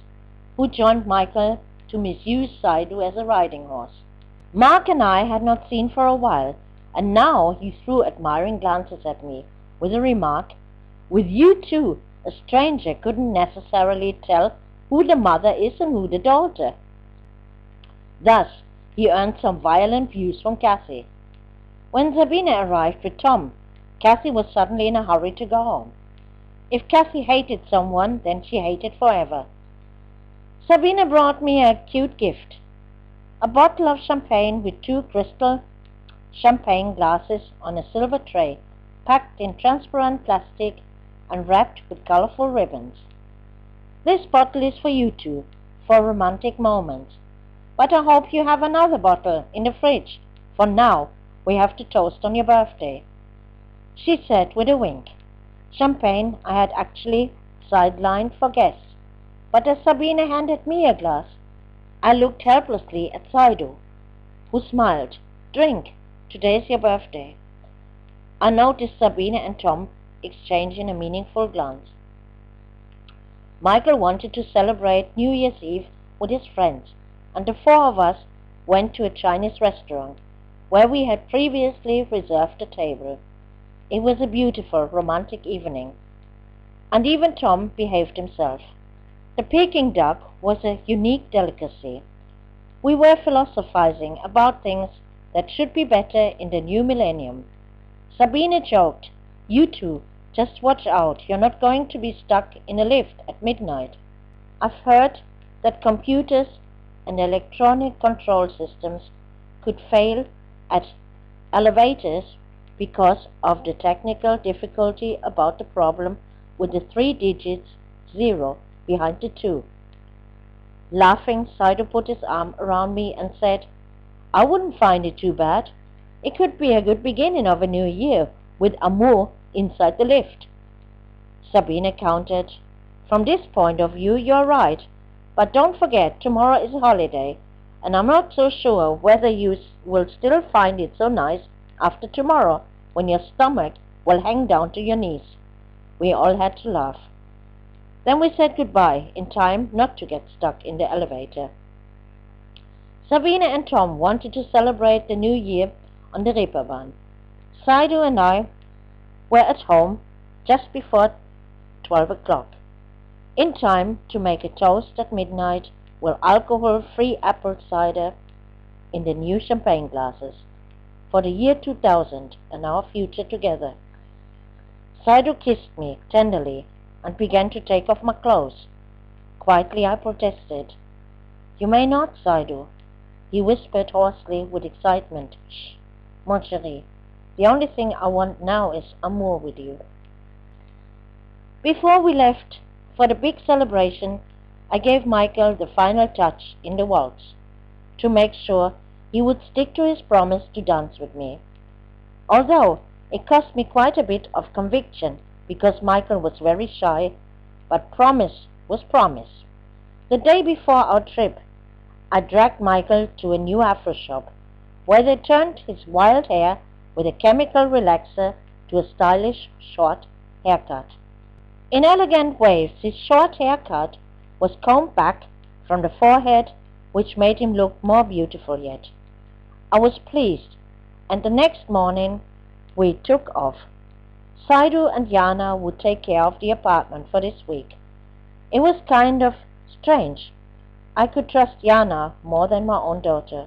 who joined Michael to misuse Saydou as a riding horse. Mark and I had not seen for a while, and now he threw admiring glances at me with the remark, with you too, a stranger couldn't necessarily tell who the mother is and who the daughter. Thus, he earned some violent views from Kathy. When Sabine arrived with Tom, Kathy was suddenly in a hurry to go home. If Kathy hated someone, then she hated forever. Sabine brought me a cute gift, a bottle of champagne with 2 crystal champagne glasses on a silver tray, packed in transparent plastic and wrapped with colorful ribbons. This bottle is for you two, for romantic moments. But I hope you have another bottle in the fridge, for now we have to toast on your birthday, she said with a wink. Champagne I had actually sidelined for guests, but as Sabine handed me a glass, I looked helplessly at Saydou, who smiled. Drink, today's your birthday. I noticed Sabine and Tom exchanging a meaningful glance. Michael wanted to celebrate New Year's Eve with his friends, and the 4 of us went to a Chinese restaurant, where we had previously reserved a table. It was a beautiful, romantic evening, and even Tom behaved himself. The Peking duck was a unique delicacy. We were philosophizing about things that should be better in the new millennium. Sabine joked, you two, just watch out, you're not going to be stuck in a lift at midnight. I've heard that computers and electronic control systems could fail at elevators because of the technical difficulty about the problem with the 3 digits 0 behind the 2. Laughing, Saydou put his arm around me and said, I wouldn't find it too bad. It could be a good beginning of a new year with amour inside the lift. Sabine countered, from this point of view you're right, but don't forget tomorrow is a holiday, and I'm not so sure whether you will still find it so nice after tomorrow when your stomach will hang down to your knees. We all had to laugh. Then we said goodbye in time not to get stuck in the elevator. Sabine and Tom wanted to celebrate the new year on the Reeperbahn. Saydou and I were at home just before 12 o'clock, in time to make a toast at midnight with alcohol-free apple cider in the new champagne glasses for the year 2000 and our future together. Saydou kissed me tenderly and began to take off my clothes. Quietly I protested. "You may not, Saydou," he whispered hoarsely with excitement. "Shh, mon chéri. The only thing I want now is amour with you." Before we left for the big celebration, I gave Michael the final touch in the waltz to make sure he would stick to his promise to dance with me. Although it cost me quite a bit of conviction because Michael was very shy, but promise was promise. The day before our trip, I dragged Michael to a new afro shop where they turned his wild hair with a chemical relaxer to a stylish short haircut. In elegant waves, his short haircut was combed back from the forehead, which made him look more beautiful yet. I was pleased, and the next morning we took off. Saydou and Jana would take care of the apartment for this week. It was kind of strange. I could trust Jana more than my own daughter.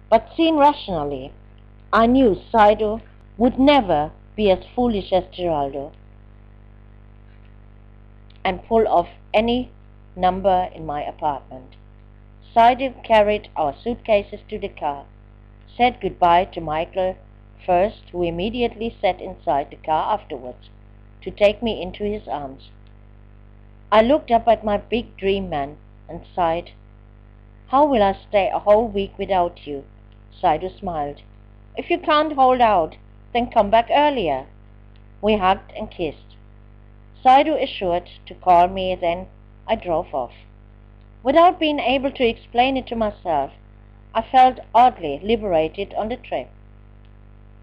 But seen rationally, I knew Saydou would never be as foolish as Geraldo and pull off any number in my apartment. Saydou carried our suitcases to the car, said goodbye to Michael first, who immediately sat inside the car afterwards to take me into his arms. I looked up at my big dream man and sighed. "How will I stay a whole week without you?" Saydou smiled. "If you can't hold out, then come back earlier." We hugged and kissed. Saydou assured to call me, then I drove off. Without being able to explain it to myself, I felt oddly liberated on the trip.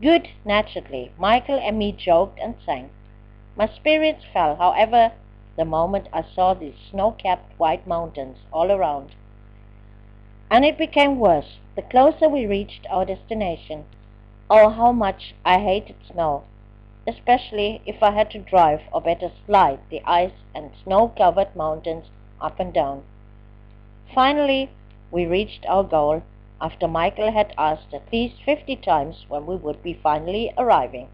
Good naturedly, Michael and me joked and sang. My spirits fell, however, the moment I saw these snow-capped white mountains all around. And it became worse the closer we reached our destination. Oh, how much I hated snow, especially if I had to drive, or better slide, the ice and snow-covered mountains up and down. Finally, we reached our goal after Michael had asked at least 50 times when we would be finally arriving.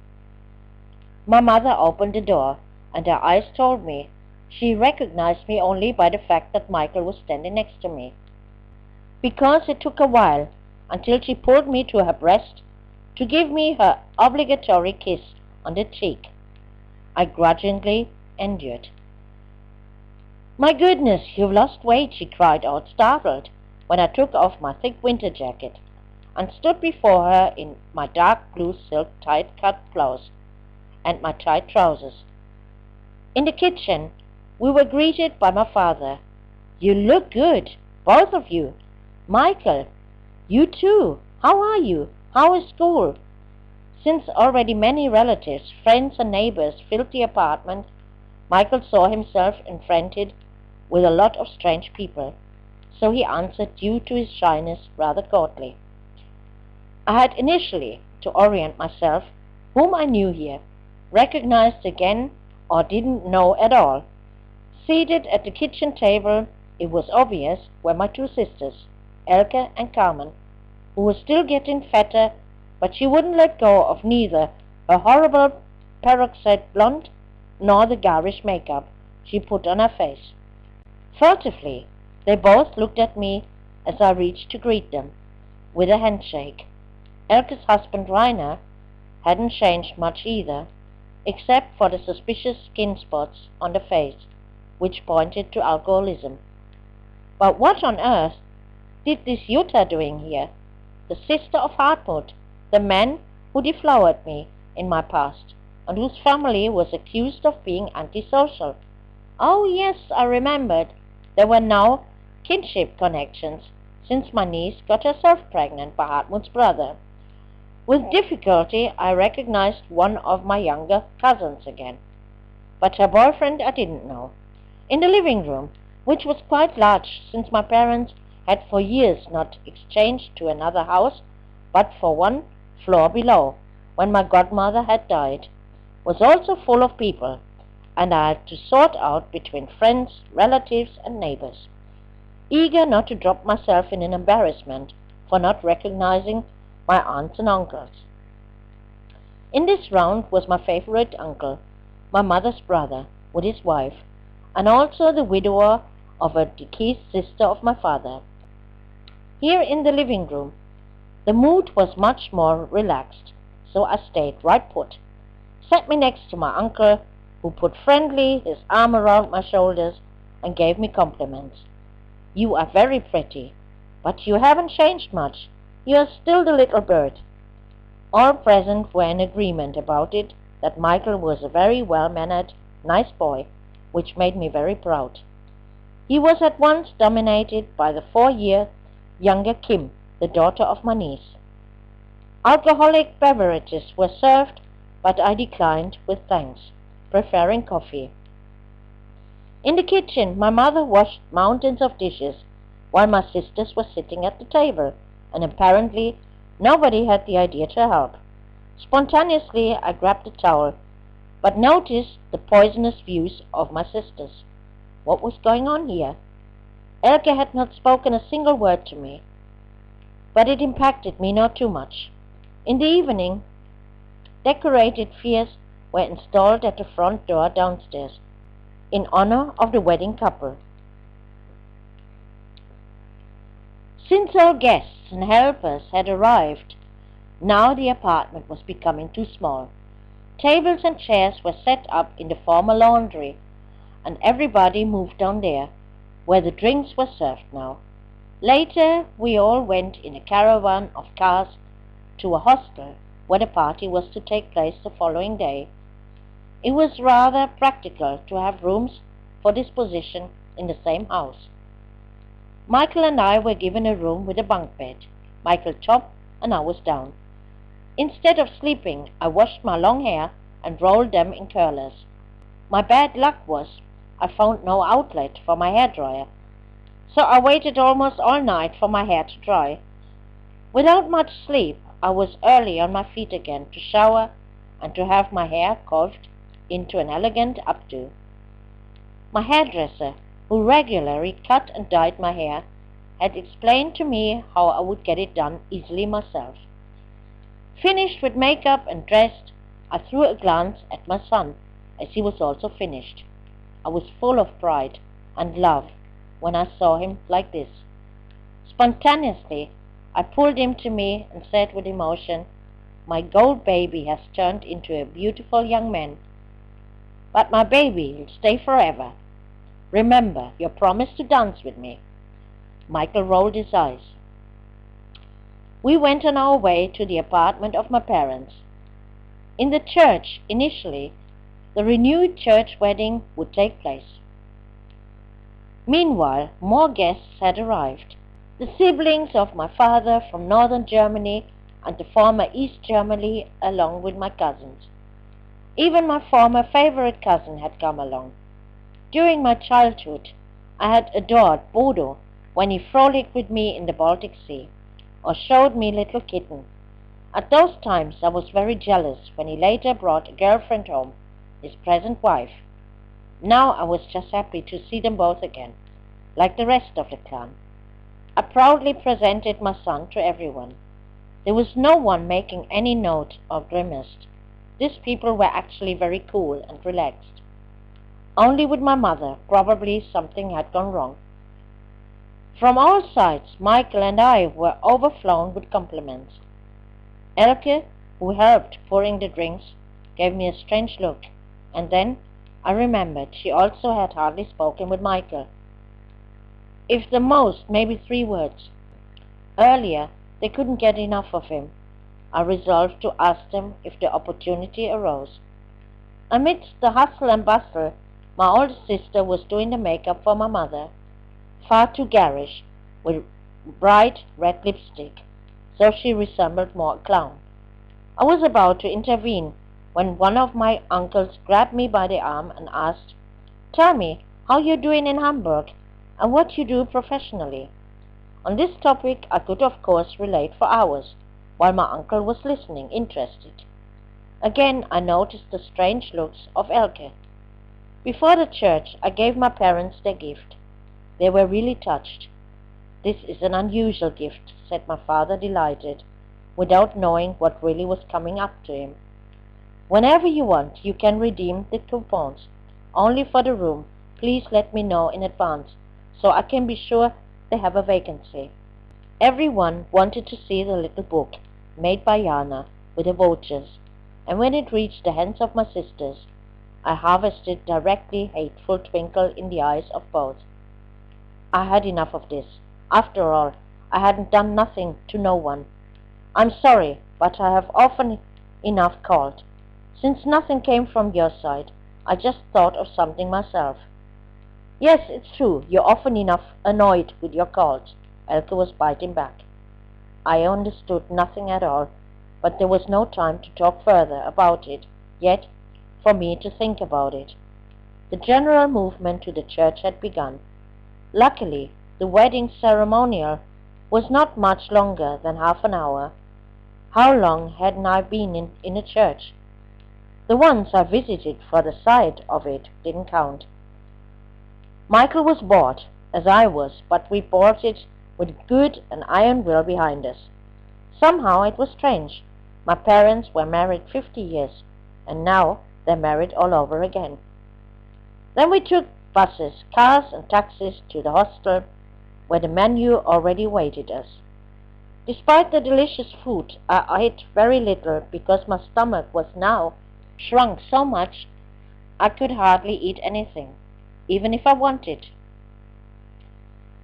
My mother opened the door, and her eyes told me she recognized me only by the fact that Michael was standing next to me. Because it took a while until she pulled me to her breast to give me her obligatory kiss on the cheek, I grudgingly endured. "My goodness, you've lost weight," she cried out, startled, when I took off my thick winter jacket and stood before her in my dark blue silk tight-cut blouse and my tight trousers. In the kitchen, we were greeted by my father. "You look good, both of you. Michael, you too. How are you? How is school?" Since already many relatives, friends and neighbors filled the apartment, Michael saw himself confronted with a lot of strange people, so he answered, due to his shyness, rather coldly. I had initially to orient myself, whom I knew here, recognized again, or didn't know at all. Seated at the kitchen table, it was obvious, were my two sisters, Elke and Carmen, who was still getting fatter, but she wouldn't let go of neither her horrible peroxide blonde nor the garish makeup she put on her face. Furtively, they both looked at me as I reached to greet them, with a handshake. Elke's husband Rainer hadn't changed much either, except for the suspicious skin spots on the face, which pointed to alcoholism. But what on earth did this Jutta doing here, the sister of Hartmut, the man who deflowered me in my past, and whose family was accused of being antisocial? Oh yes, I remembered. There were now kinship connections, since my niece got herself pregnant by Hartmut's brother. With difficulty I recognized one of my younger cousins again, but her boyfriend I didn't know. In the living room, which was quite large, since my parents had for years not exchanged to another house, but for one floor below, when my godmother had died, was also full of people, and I had to sort out between friends, relatives, and neighbors, eager not to drop myself in an embarrassment for not recognizing my aunts and uncles. In this round was my favorite uncle, my mother's brother, with his wife, and also the widower of a deceased sister of my father. Here in the living room, the mood was much more relaxed, so I stayed right put, sat me next to my uncle, who put friendly his arm around my shoulders and gave me compliments. "You are very pretty, but you haven't changed much. You are still the little bird." All present were in agreement about it, that Michael was a very well-mannered, nice boy, which made me very proud. He was at once dominated by the 4-year younger Kim, the daughter of my niece. Alcoholic beverages were served, but I declined with thanks, preferring coffee. In the kitchen, my mother washed mountains of dishes, while my sisters were sitting at the table, and apparently nobody had the idea to help. Spontaneously, I grabbed a towel, but noticed the poisonous views of my sisters. What was going on here? Elke had not spoken a single word to me, but it impacted me not too much. In the evening, decorated fears were installed at the front door downstairs, in honor of the wedding couple. Since all guests and helpers had arrived, now the apartment was becoming too small. Tables and chairs were set up in the former laundry, and everybody moved down there, where the drinks were served now. Later, we all went in a caravan of cars to a hostel, where the party was to take place the following day. It was rather practical to have rooms for disposition in the same house. Michael and I were given a room with a bunk bed, Michael top and I was down. Instead of sleeping, I washed my long hair and rolled them in curlers. My bad luck was I found no outlet for my hairdryer, so I waited almost all night for my hair to dry. Without much sleep, I was early on my feet again to shower and to have my hair coiffed into an elegant updo. My hairdresser, who regularly cut and dyed my hair, had explained to me how I would get it done easily myself. Finished with makeup and dressed, I threw a glance at my son, as he was also finished. I was full of pride and love when I saw him like this. Spontaneously, I pulled him to me and said with emotion, "My gold baby has turned into a beautiful young man. But my baby will stay forever. Remember your promise to dance with me." Michael rolled his eyes. We went on our way to the apartment of my parents. In the church, initially, the renewed church wedding would take place. Meanwhile, more guests had arrived. The siblings of my father from northern Germany and the former East Germany, along with my cousins. Even my former favorite cousin had come along. During my childhood, I had adored Bodo when he frolicked with me in the Baltic Sea, or showed me Little Kitten. At those times I was very jealous when he later brought a girlfriend home, his present wife. Now I was just happy to see them both again, like the rest of the clan. I proudly presented my son to everyone. There was no one making any note or grimaced. These people were actually very cool and relaxed. Only with my mother, probably something had gone wrong. From all sides, Michael and I were overflown with compliments. Elke, who helped pouring the drinks, gave me a strange look, and then I remembered she also had hardly spoken with Michael. If the most, maybe 3 words. Earlier, they couldn't get enough of him. I resolved to ask them if the opportunity arose. Amidst the hustle and bustle, my older sister was doing the makeup for my mother, far too garish, with bright red lipstick, so she resembled more a clown. I was about to intervene when one of my uncles grabbed me by the arm and asked, "Tell me how you're doing in Hamburg and what you do professionally." On this topic I could of course relate for hours, while my uncle was listening, interested. Again I noticed the strange looks of Elke. Before the church I gave my parents their gift. They were really touched. "This is an unusual gift," said my father, delighted, without knowing what really was coming up to him. "Whenever you want, you can redeem the coupons. Only for the room, please let me know in advance, so I can be sure they have a vacancy." Everyone wanted to see the little book, made by Jana, with the vouchers, and when it reached the hands of my sisters, I harvested directly hateful twinkle in the eyes of both. I had enough of this. After all, I hadn't done nothing to no one. "I'm sorry, but I have often enough called. Since nothing came from your side, I just thought of something myself." "Yes, it's true, you're often enough annoyed with your calls," Elke was biting back. I understood nothing at all, but there was no time to talk further about it, yet for me to think about it. The general movement to the church had begun. Luckily, the wedding ceremonial was not much longer than half an hour. How long hadn't I been in a church? The ones I visited for the sight of it didn't count. Michael was bored, as I was, but we bore it with good and iron will behind us. Somehow it was strange. My parents were married 50 years, and now they're married all over again. Then we took buses, cars and taxis to the hostel, where the menu already waited us. Despite the delicious food, I ate very little because my stomach was now shrunk so much I could hardly eat anything, even if I wanted.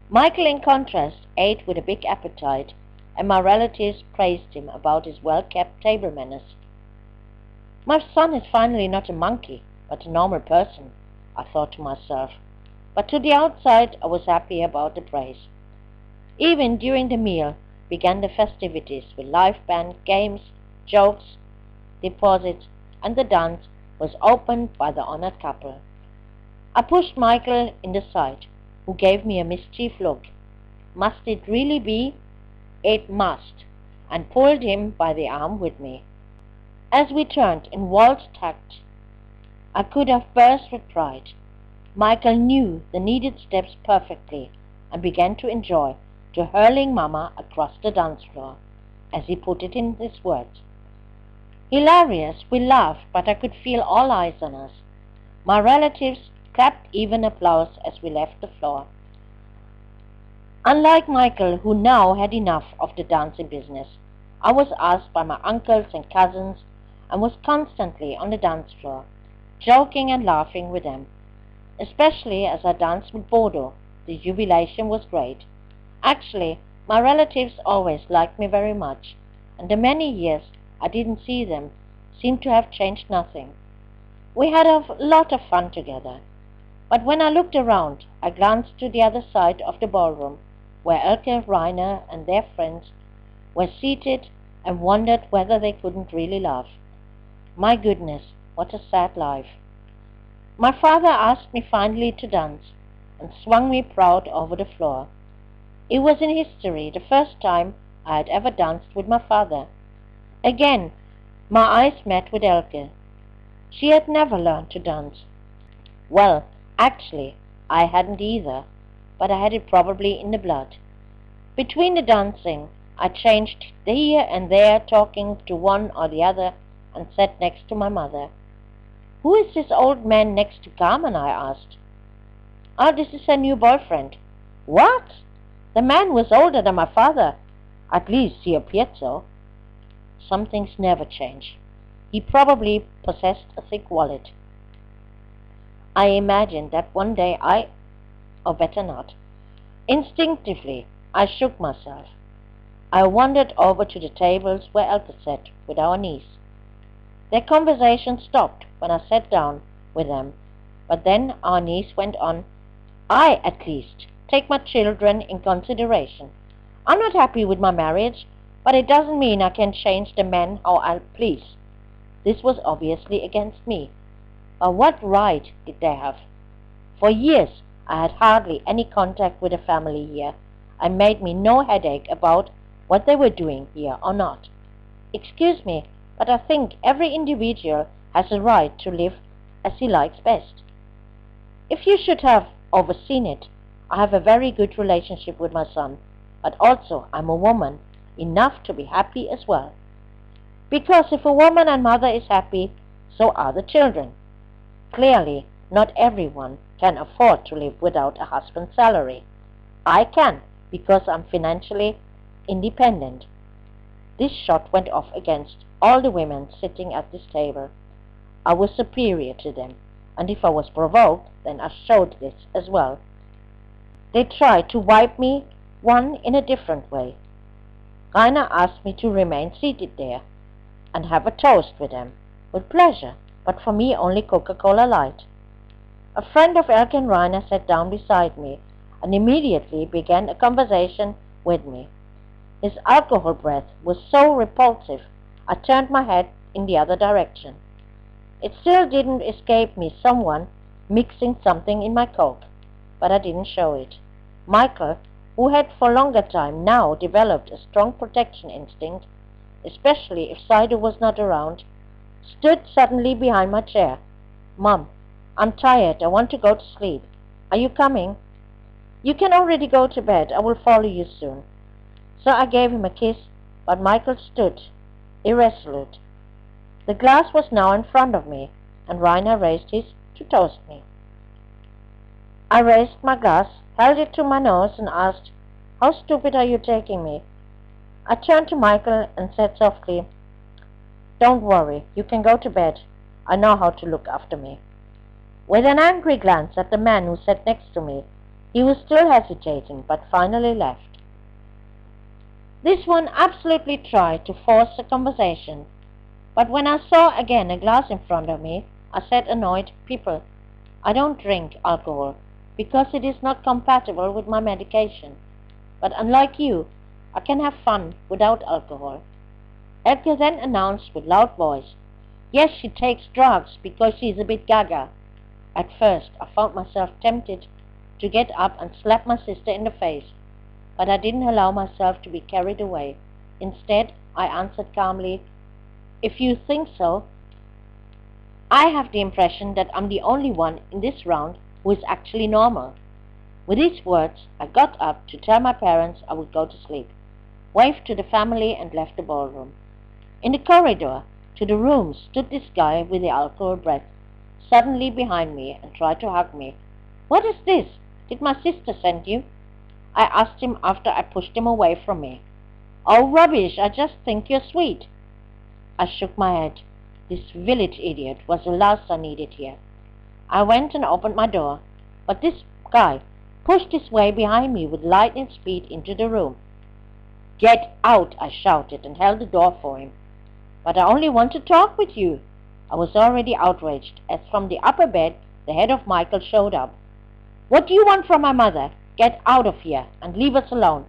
Michael, in contrast, ate with a big appetite, and my relatives praised him about his well-kept table manners. "My son is finally not a monkey, but a normal person," I thought to myself, but to the outside I was happy about the praise. Even during the meal began the festivities with live band, games, jokes, deposits, and the dance was opened by the honored couple. I pushed Michael in the side, who gave me a mischief look. Must it really be? It must, and pulled him by the arm with me. As we turned in waltz takt, I could have burst with pride. Michael knew the needed steps perfectly and began to enjoy to hurling Mama across the dance floor, as he put it in these words. Hilarious, we laughed, but I could feel all eyes on us. My relatives clapped even applause as we left the floor. Unlike Michael, who now had enough of the dancing business, I was asked by my uncles and cousins and was constantly on the dance floor, joking and laughing with them. Especially as I danced with Bodo, the jubilation was great. Actually, my relatives always liked me very much, and the many years I didn't see them seemed to have changed nothing. We had a lot of fun together. But when I looked around, I glanced to the other side of the ballroom, where Elke, Rainer, and their friends were seated, and wondered whether they couldn't really laugh. My goodness, what a sad life. My father asked me finally to dance, and swung me proud over the floor. It was in history the first time I had ever danced with my father. Again, my eyes met with Elke. She had never learned to dance. Well, actually, I hadn't either, but I had it probably in the blood. Between the dancing, I changed here and there, talking to one or the other, and sat next to my mother. "Who is this old man next to Carmen?" I asked. "Oh, this is her new boyfriend." "What? The man was older than my father. At least he appeared so." Some things never change. He probably possessed a thick wallet. I imagined that one day or better not. Instinctively, I shook myself. I wandered over to the tables where Elke sat with our niece. Their conversation stopped when I sat down with them, but then our niece went on. "I, at least, take my children in consideration. I'm not happy with my marriage, but it doesn't mean I can change the man how I please." This was obviously against me. But what right did they have? For years I had hardly any contact with the family here, and made me no headache about what they were doing here or not. Excuse me, but I think every individual has a right to live as he likes best. If you should have overseen it, I have a very good relationship with my son, but also I'm a woman, enough to be happy as well. Because if a woman and mother is happy, so are the children. Clearly, not everyone can afford to live without a husband's salary. I can, because I'm financially independent. This shot went off against all the women sitting at this table. I was superior to them, and if I was provoked, then I showed this as well. They tried to wipe me one in a different way. Rainer asked me to remain seated there and have a toast with them. With pleasure, but for me only Coca-Cola Light. A friend of Elke and Rainer sat down beside me and immediately began a conversation with me. His alcohol breath was so repulsive, I turned my head in the other direction. It still didn't escape me someone mixing something in my Coke, but I didn't show it. Michael, who had for longer time now developed a strong protection instinct, especially if Saydou was not around, stood suddenly behind my chair. "Mom, I'm tired. I want to go to sleep. Are you coming?" "You can already go to bed. I will follow you soon." So I gave him a kiss, but Michael stood, irresolute. The glass was now in front of me, and Rainer raised his to toast me. I raised my glass, held it to my nose, and asked, "How stupid are you taking me?" I turned to Michael and said softly, "Don't worry, you can go to bed. I know how to look after me." With an angry glance at the man who sat next to me, he was still hesitating, but finally left. This one absolutely tried to force a conversation, but when I saw again a glass in front of me, I said annoyed, "People, I don't drink alcohol because it is not compatible with my medication. But unlike you, I can have fun without alcohol." Edgar then announced with loud voice, "Yes, she takes drugs because she's a bit gaga." At first, I found myself tempted to get up and slap my sister in the face, but I didn't allow myself to be carried away. Instead, I answered calmly, "If you think so, I have the impression that I'm the only one in this round who is actually normal." With these words, I got up to tell my parents I would go to sleep, waved to the family, and left the ballroom. In the corridor to the room stood this guy with the alcohol breath, suddenly behind me, and tried to hug me. "What is this? Did my sister send you?" I asked him after I pushed him away from me. "Oh, rubbish, I just think you're sweet." I shook my head. This village idiot was the last I needed here. I went and opened my door, but this guy pushed his way behind me with lightning speed into the room. "Get out," I shouted and held the door for him. "But I only want to talk with you." I was already outraged, as from the upper bed the head of Michael showed up. "What do you want from my mother? Get out of here and leave us alone."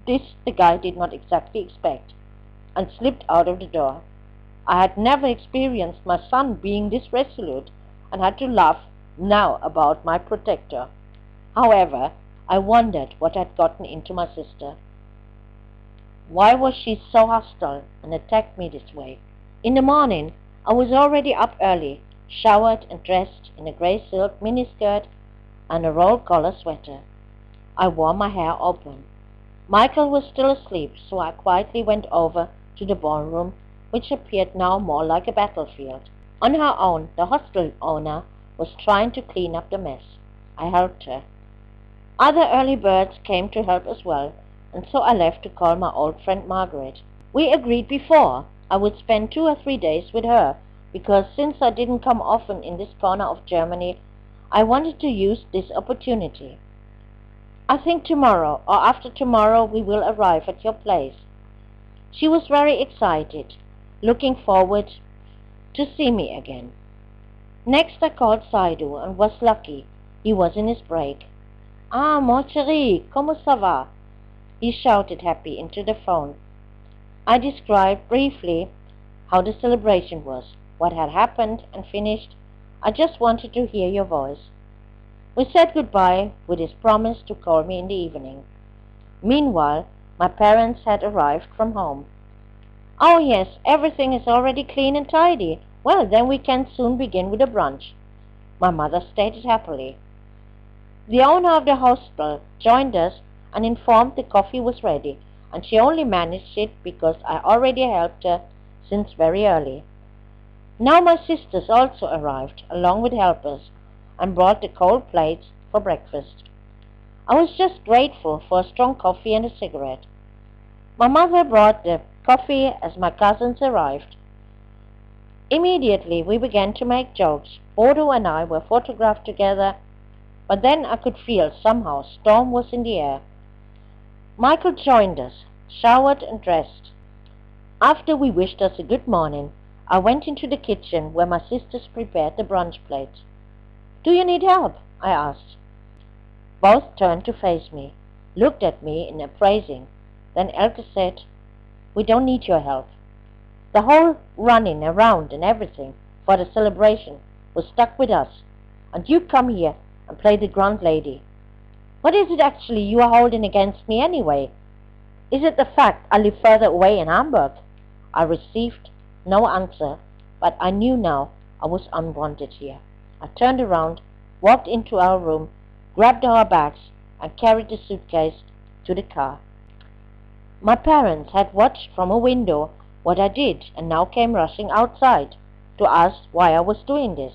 This the guy did not exactly expect, and slipped out of the door. I had never experienced my son being this resolute, and had to laugh now about my protector. However, I wondered what had gotten into my sister. Why was she so hostile and attacked me this way? In the morning, I was already up early, showered and dressed in a grey silk miniskirt and a roll-collar sweater. I wore my hair open. Michael was still asleep, so I quietly went over to the ballroom, which appeared now more like a battlefield. On her own, the hostel owner was trying to clean up the mess. I helped her. Other early birds came to help as well, and so I left to call my old friend Margaret. We agreed before I would spend 2 or 3 days with her, because since I didn't come often in this corner of Germany, I wanted to use this opportunity. "I think tomorrow or after tomorrow we will arrive at your place." She was very excited, looking forward to see me again. Next I called Saydou and was lucky. He was in his break. "Ah, mon chéri, comment ça va?" he shouted happy into the phone. I described briefly how the celebration was, what had happened, and finished, "I just wanted to hear your voice." We said goodbye with his promise to call me in the evening. Meanwhile, my parents had arrived from home. Oh yes, everything is already clean and tidy. Well, then we can soon begin with the brunch, my mother stated happily. The owner of the hostel joined us and informed the coffee was ready, and she only managed it because I already helped her since very early. Now my sisters also arrived, along with helpers, and brought the cold plates for breakfast. I was just grateful for a strong coffee and a cigarette. My mother brought the coffee as my cousins arrived. Immediately we began to make jokes. Bodo and I were photographed together, but then I could feel somehow storm was in the air. Michael joined us, showered and dressed. After we wished us a good morning, I went into the kitchen where my sisters prepared the brunch plates. Do you need help? I asked. Both turned to face me, looked at me in appraising. Then Elke said, We don't need your help. The whole running around and everything for the celebration was stuck with us, and you come here and play the grand lady. What is it actually you are holding against me anyway? Is it the fact I live further away in Hamburg? I received no answer, but I knew now I was unwanted here. I turned around, walked into our room, grabbed our bags, and carried the suitcase to the car. My parents had watched from a window what I did and now came rushing outside to ask why I was doing this.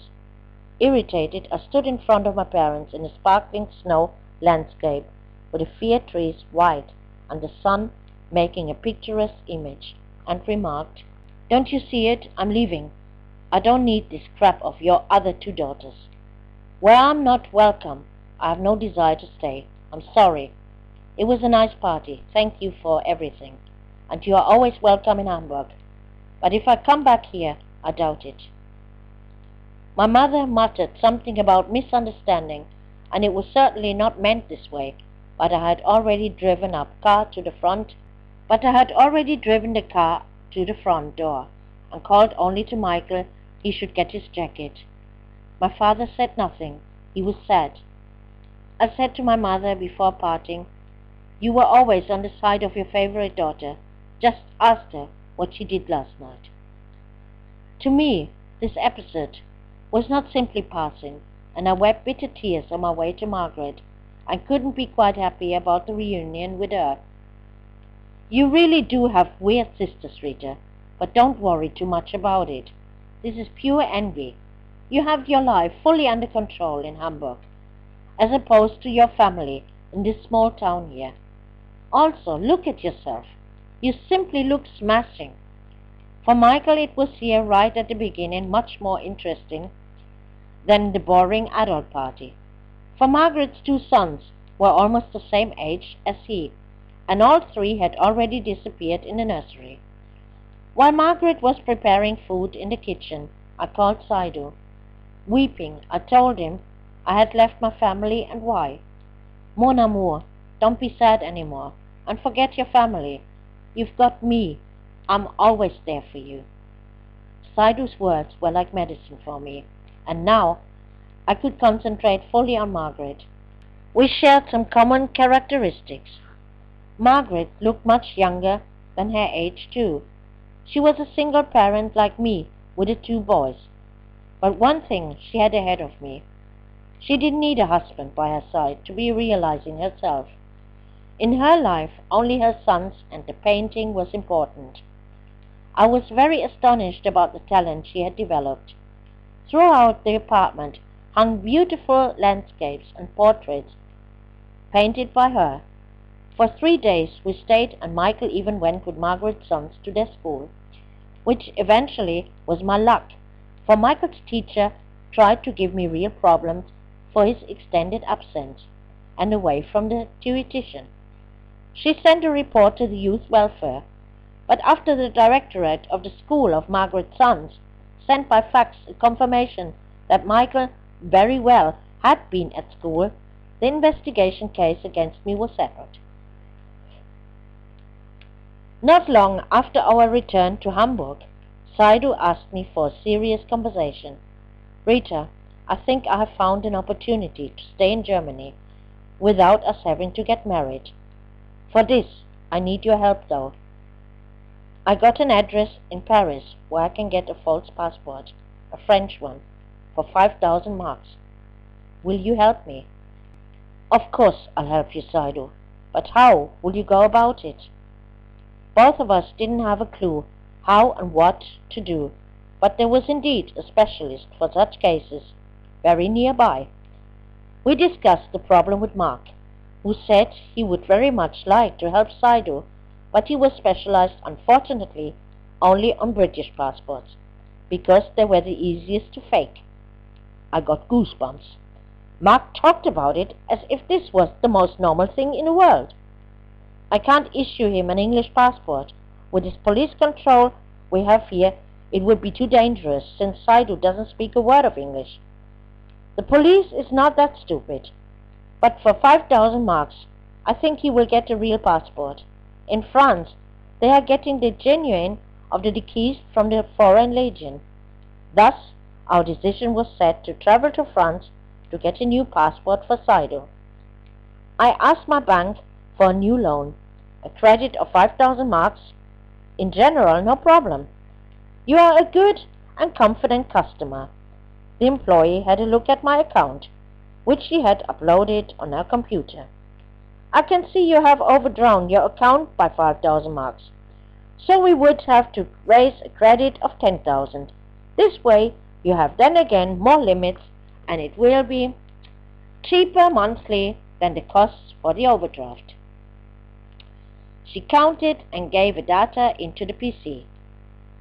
Irritated, I stood in front of my parents in a sparkling snow landscape with the fir trees white and the sun making a picturesque image, and remarked, Don't you see it? I'm leaving. I don't need this crap of your other two daughters. Where I'm not welcome, I have no desire to stay. I'm sorry. It was a nice party. Thank you for everything. And you are always welcome in Hamburg. But if I come back here, I doubt it. My mother muttered something about misunderstanding, and it was certainly not meant this way, but I had already driven the car to the front door, and called only to Michael he should get his jacket. My father said nothing. He was sad. I said to my mother before parting, You were always on the side of your favorite daughter. Just ask her what she did last night. To me, this episode was not simply passing, and I wept bitter tears on my way to Margaret. I couldn't be quite happy about the reunion with her. You really do have weird sisters, Rita, but don't worry too much about it. This is pure envy. You have your life fully under control in Hamburg, as opposed to your family in this small town here. Also, look at yourself. You simply look smashing. For Michael, it was here right at the beginning much more interesting than the boring adult party. For Margaret's two sons were almost the same age as he, and all three had already disappeared in the nursery. While Margaret was preparing food in the kitchen, I called Saydou. Weeping, I told him I had left my family and why. Mon amour, don't be sad anymore, and forget your family. You've got me. I'm always there for you. Saydou's words were like medicine for me, and now I could concentrate fully on Margaret. We shared some common characteristics. Margaret looked much younger than her age, too. She was a single parent like me with the two boys. But one thing she had ahead of me. She didn't need a husband by her side to be realizing herself. In her life, only her sons and the painting was important. I was very astonished about the talent she had developed. Throughout the apartment hung beautiful landscapes and portraits painted by her. For 3 days we stayed, and Michael even went with Margaret's sons to their school, which eventually was my luck, for Michael's teacher tried to give me real problems for his extended absence and away from the tuition. She sent a report to the youth welfare, but after the directorate of the school of Margaret's sons sent by fax a confirmation that Michael very well had been at school, the investigation case against me was settled. Not long after our return to Hamburg, Saydou asked me for a serious conversation. Rita, I think I have found an opportunity to stay in Germany without us having to get married. For this, I need your help though. I got an address in Paris where I can get a false passport, a French one, for 5,000 marks. Will you help me? Of course I'll help you, Saydou. But how will you go about it? Both of us didn't have a clue how and what to do, but there was indeed a specialist for such cases, very nearby. We discussed the problem with Mark, who said he would very much like to help Saydou, but he was specialized, unfortunately, only on British passports, because they were the easiest to fake. I got goosebumps. Mark talked about it as if this was the most normal thing in the world. I can't issue him an English passport. With this police control we have here, it would be too dangerous, since Saydou doesn't speak a word of English. The police is not that stupid. But for 5,000 marks, I think he will get a real passport. In France, they are getting the genuine of the deceased from the Foreign Legion. Thus, our decision was set to travel to France to get a new passport for Saydou. I asked my bank for a new loan, a credit of 5,000 marks. In general, no problem. You are a good and confident customer. The employee had a look at my account, which she had uploaded on her computer. I can see you have overdrawn your account by 5,000 marks, so we would have to raise a credit of 10,000. This way you have then again more limits, and it will be cheaper monthly than the costs for the overdraft. She counted and gave the data into the PC.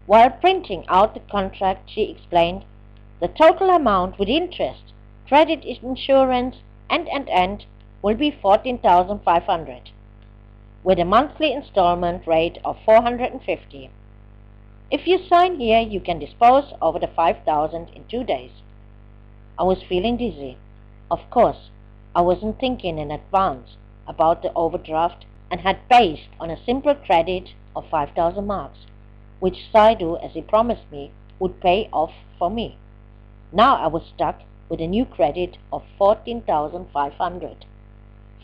While printing out the contract, she explained the total amount with interest, credit insurance, and will be 14,500, with a monthly installment rate of 450. If you sign here, you can dispose over the 5,000 in 2 days. I was feeling dizzy. Of course, I wasn't thinking in advance about the overdraft and had based on a simple credit of 5,000 marks, which Saydou, as he promised me, would pay off for me. Now I was stuck with a new credit of 14,500.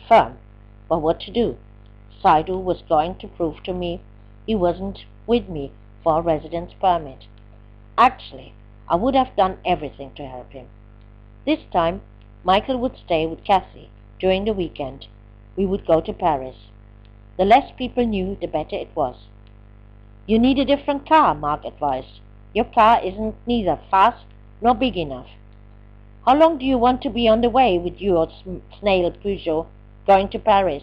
Firm, but what to do? Saydou was going to prove to me he wasn't with me for a residence permit. Actually, I would have done everything to help him. This time, Michael would stay with Cassie during the weekend. We would go to Paris. The less people knew, the better it was. You need a different car, Mark advised. Your car isn't neither fast nor big enough. How long do you want to be on the way with your snail Peugeot going to Paris?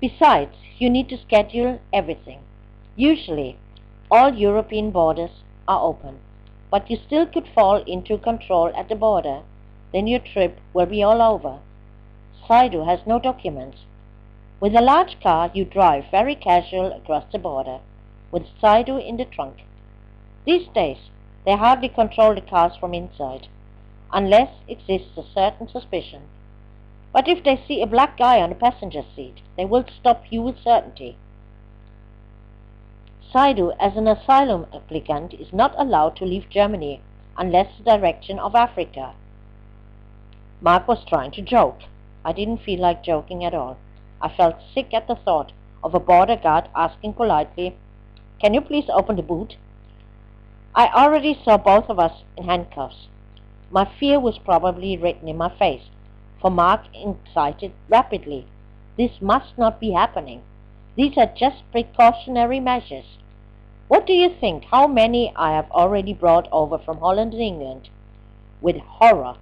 Besides, you need to schedule everything. Usually, all European borders are open, but you still could fall into control at the border. Then your trip will be all over. Saydou has no documents. With a large car, you drive very casual across the border, with Saydou in the trunk. These days, they hardly control the cars from inside, unless exists a certain suspicion. But if they see a black guy on the passenger seat, they will stop you with certainty. Saydou, as an asylum applicant, is not allowed to leave Germany unless the direction of Africa. Mark was trying to joke. I didn't feel like joking at all. I felt sick at the thought of a border guard asking politely, "Can you please open the boot?" I already saw both of us in handcuffs. My fear was probably written in my face, for Mark incited rapidly. This must not be happening. These are just precautionary measures. What do you think how many I have already brought over from Holland and England? With horror,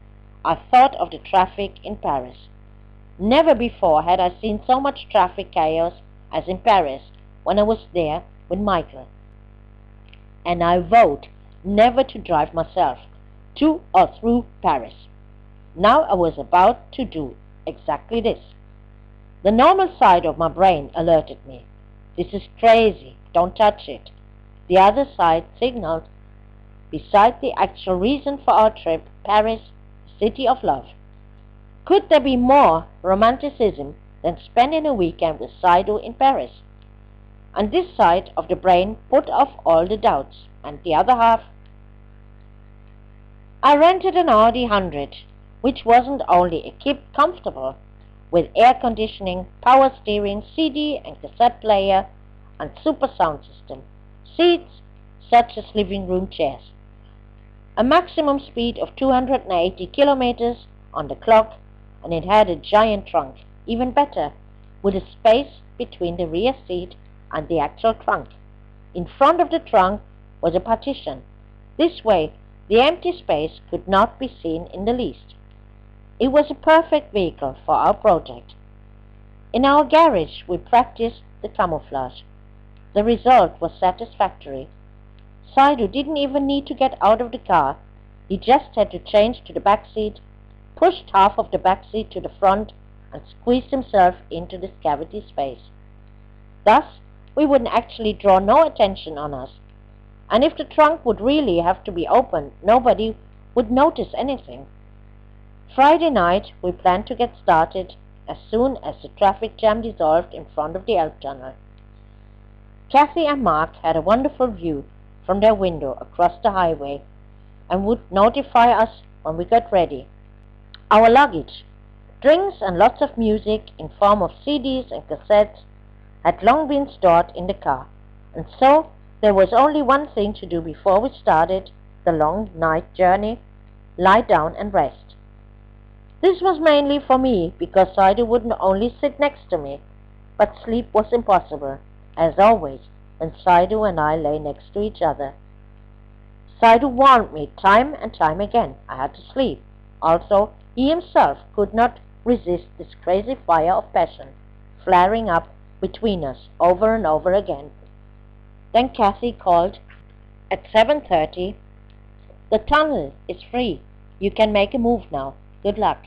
I thought of the traffic in Paris. Never before had I seen so much traffic chaos as in Paris when I was there with Michael. And I vowed never to drive myself to or through Paris. Now I was about to do exactly this. The normal side of my brain alerted me. This is crazy, don't touch it. The other side signaled, beside the actual reason for our trip, Paris, city of love. Could there be more romanticism than spending a weekend with Saydou in Paris? And this side of the brain put off all the doubts, and the other half. I rented an Audi 100, which wasn't only equipped comfortable, with air conditioning, power steering, CD and cassette player, and super sound system, seats such as living room chairs, a maximum speed of 280 kilometers on the clock, and it had a giant trunk, even better, with a space between the rear seat and the actual trunk. In front of the trunk was a partition. This way, the empty space could not be seen in the least. It was a perfect vehicle for our project. In our garage, we practiced the camouflage. The result was satisfactory. Saydou didn't even need to get out of the car. He just had to change to the back seat, pushed half of the back seat to the front, and squeezed himself into this cavity space. Thus, we would actually draw no attention on us. And if the trunk would really have to be opened, nobody would notice anything. Friday night, we planned to get started as soon as the traffic jam dissolved in front of the Elb Tunnel. Kathy and Mark had a wonderful view from their window across the highway and would notify us when we got ready. Our luggage, drinks and lots of music in form of CDs and cassettes had long been stored in the car, and so there was only one thing to do before we started the long night journey: lie down and rest. This was mainly for me, because Saydou wouldn't only sit next to me, but sleep was impossible, as always, when Saydou and I lay next to each other. Saydou warned me time and time again I had to sleep. Also, he himself could not resist this crazy fire of passion, flaring up between us over and over again. Then Kathy called at 7:30, "The tunnel is free. You can make a move now. Good luck."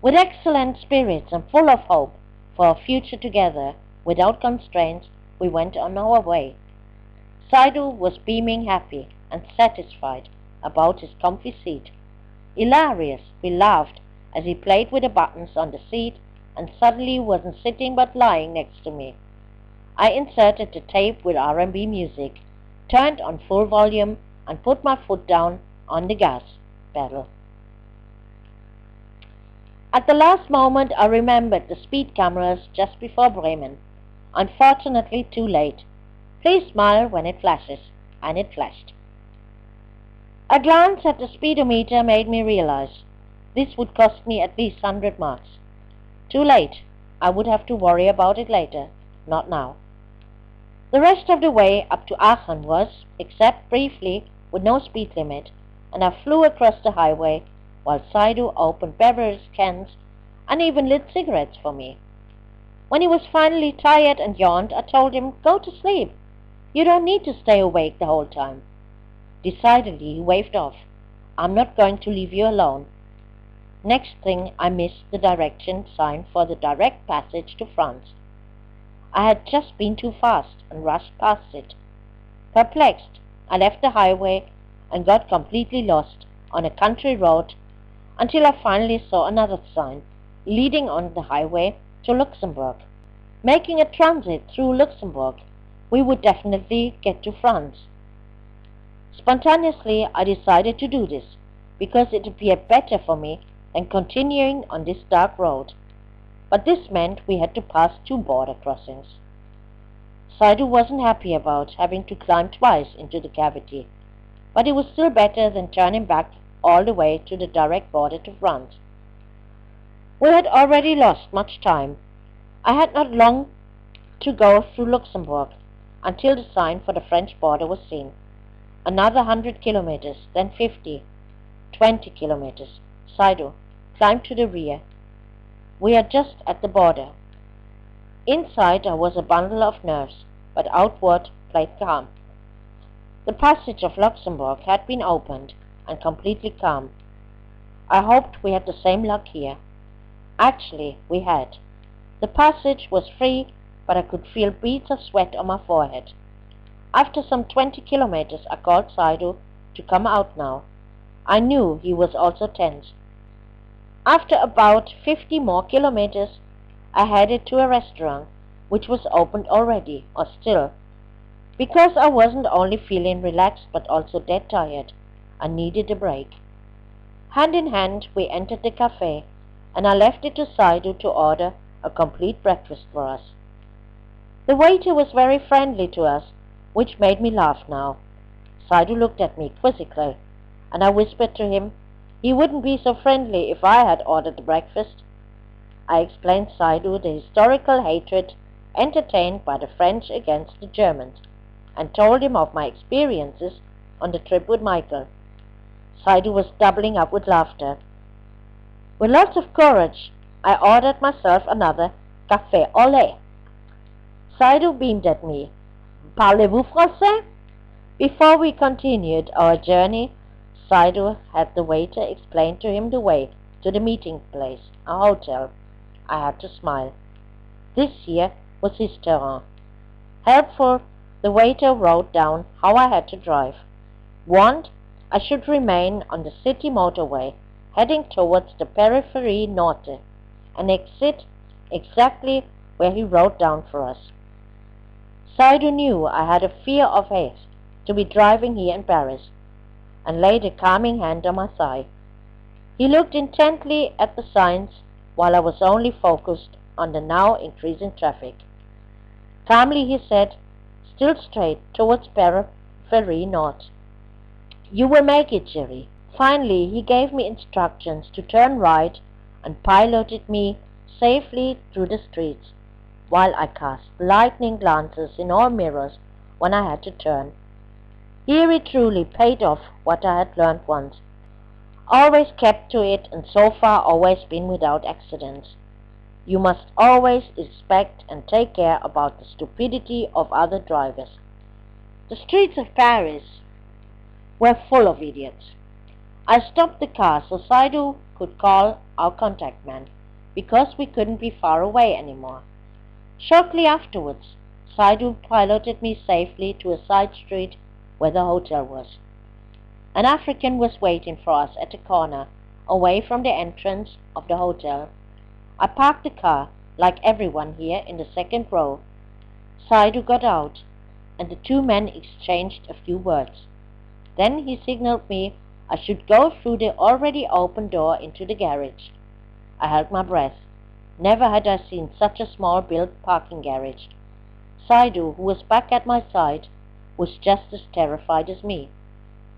With excellent spirits and full of hope for our future together, without constraints, we went on our way. Saydou was beaming happy and satisfied about his comfy seat. Hilarious, we laughed as he played with the buttons on the seat and suddenly wasn't sitting but lying next to me. I inserted the tape with R&B music, turned on full volume, and put my foot down on the gas pedal. At the last moment, I remembered the speed cameras just before Bremen. Unfortunately, too late. Please smile when it flashes, and it flashed. A glance at the speedometer made me realize this would cost me at least 100 marks. Too late. I would have to worry about it later, not now. The rest of the way up to Aachen was, except briefly, with no speed limit, and I flew across the highway while Saydou opened beverage cans and even lit cigarettes for me. When he was finally tired and yawned, I told him, "Go to sleep. You don't need to stay awake the whole time." Decidedly, he waved off. "I'm not going to leave you alone." Next thing, I missed the direction sign for the direct passage to France. I had just been too fast and rushed past it. Perplexed, I left the highway and got completely lost on a country road until I finally saw another sign leading on the highway to Luxembourg. Making a transit through Luxembourg, we would definitely get to France. Spontaneously, I decided to do this, because it appeared better for me than continuing on this dark road. But this meant we had to pass 2 border crossings. Saydou wasn't happy about having to climb twice into the cavity, but it was still better than turning back all the way to the direct border to France. We had already lost much time. I had not long to go through Luxembourg until the sign for the French border was seen. Another 100 kilometers, then 50, 20 kilometers. Saydou, climb to the rear. We are just at the border. Inside I was a bundle of nerves, but outward played calm. The passage of Luxembourg had been opened and completely calm. I hoped we had the same luck here. Actually, we had. The passage was free, but I could feel beads of sweat on my forehead. After some 20 kilometers, I called Saydou to come out now. I knew he was also tense. After about 50 more kilometers, I headed to a restaurant, which was opened already, or still. Because I wasn't only feeling relaxed, but also dead tired, I needed a break. Hand in hand, we entered the cafe, and I left it to Saydou to order a complete breakfast for us. The waiter was very friendly to us, which made me laugh now. Saydou looked at me quizzically, and I whispered to him he wouldn't be so friendly if I had ordered the breakfast. I explained Saydou the historical hatred entertained by the French against the Germans, and told him of my experiences on the trip with Michael. Saydou was doubling up with laughter. With lots of courage, I ordered myself another café au lait. Saydou beamed at me. Parlez-vous français? Before we continued our journey, Saydou had the waiter explain to him the way to the meeting place, a hotel. I had to smile. This here was his terrain. Helpful, the waiter wrote down how I had to drive. Warned, I should remain on the city motorway, heading towards the Peripherie Norte, and exit exactly where he wrote down for us. Saydou knew I had a fear of haste to be driving here in Paris, and laid a calming hand on my thigh. He looked intently at the signs while I was only focused on the now increasing traffic. Calmly he said, still straight towards Peripherie Norte. You will make it, Jerry. Finally he gave me instructions to turn right and piloted me safely through the streets, while I cast lightning glances in all mirrors when I had to turn. Here it truly paid off what I had learned once. Always kept to it, and so far always been without accidents. You must always respect and take care about the stupidity of other drivers. The streets of Paris were full of idiots. I stopped the car so Saydou could call our contact man, because we couldn't be far away anymore. Shortly afterwards, Saydou piloted me safely to a side street where the hotel was. An African was waiting for us at the corner, away from the entrance of the hotel. I parked the car, like everyone here, in the second row. Saydou got out, and the two men exchanged a few words. Then he signaled me I should go through the already open door into the garage. I held my breath. Never had I seen such a small-built parking garage. Saydou, who was back at my side, was just as terrified as me.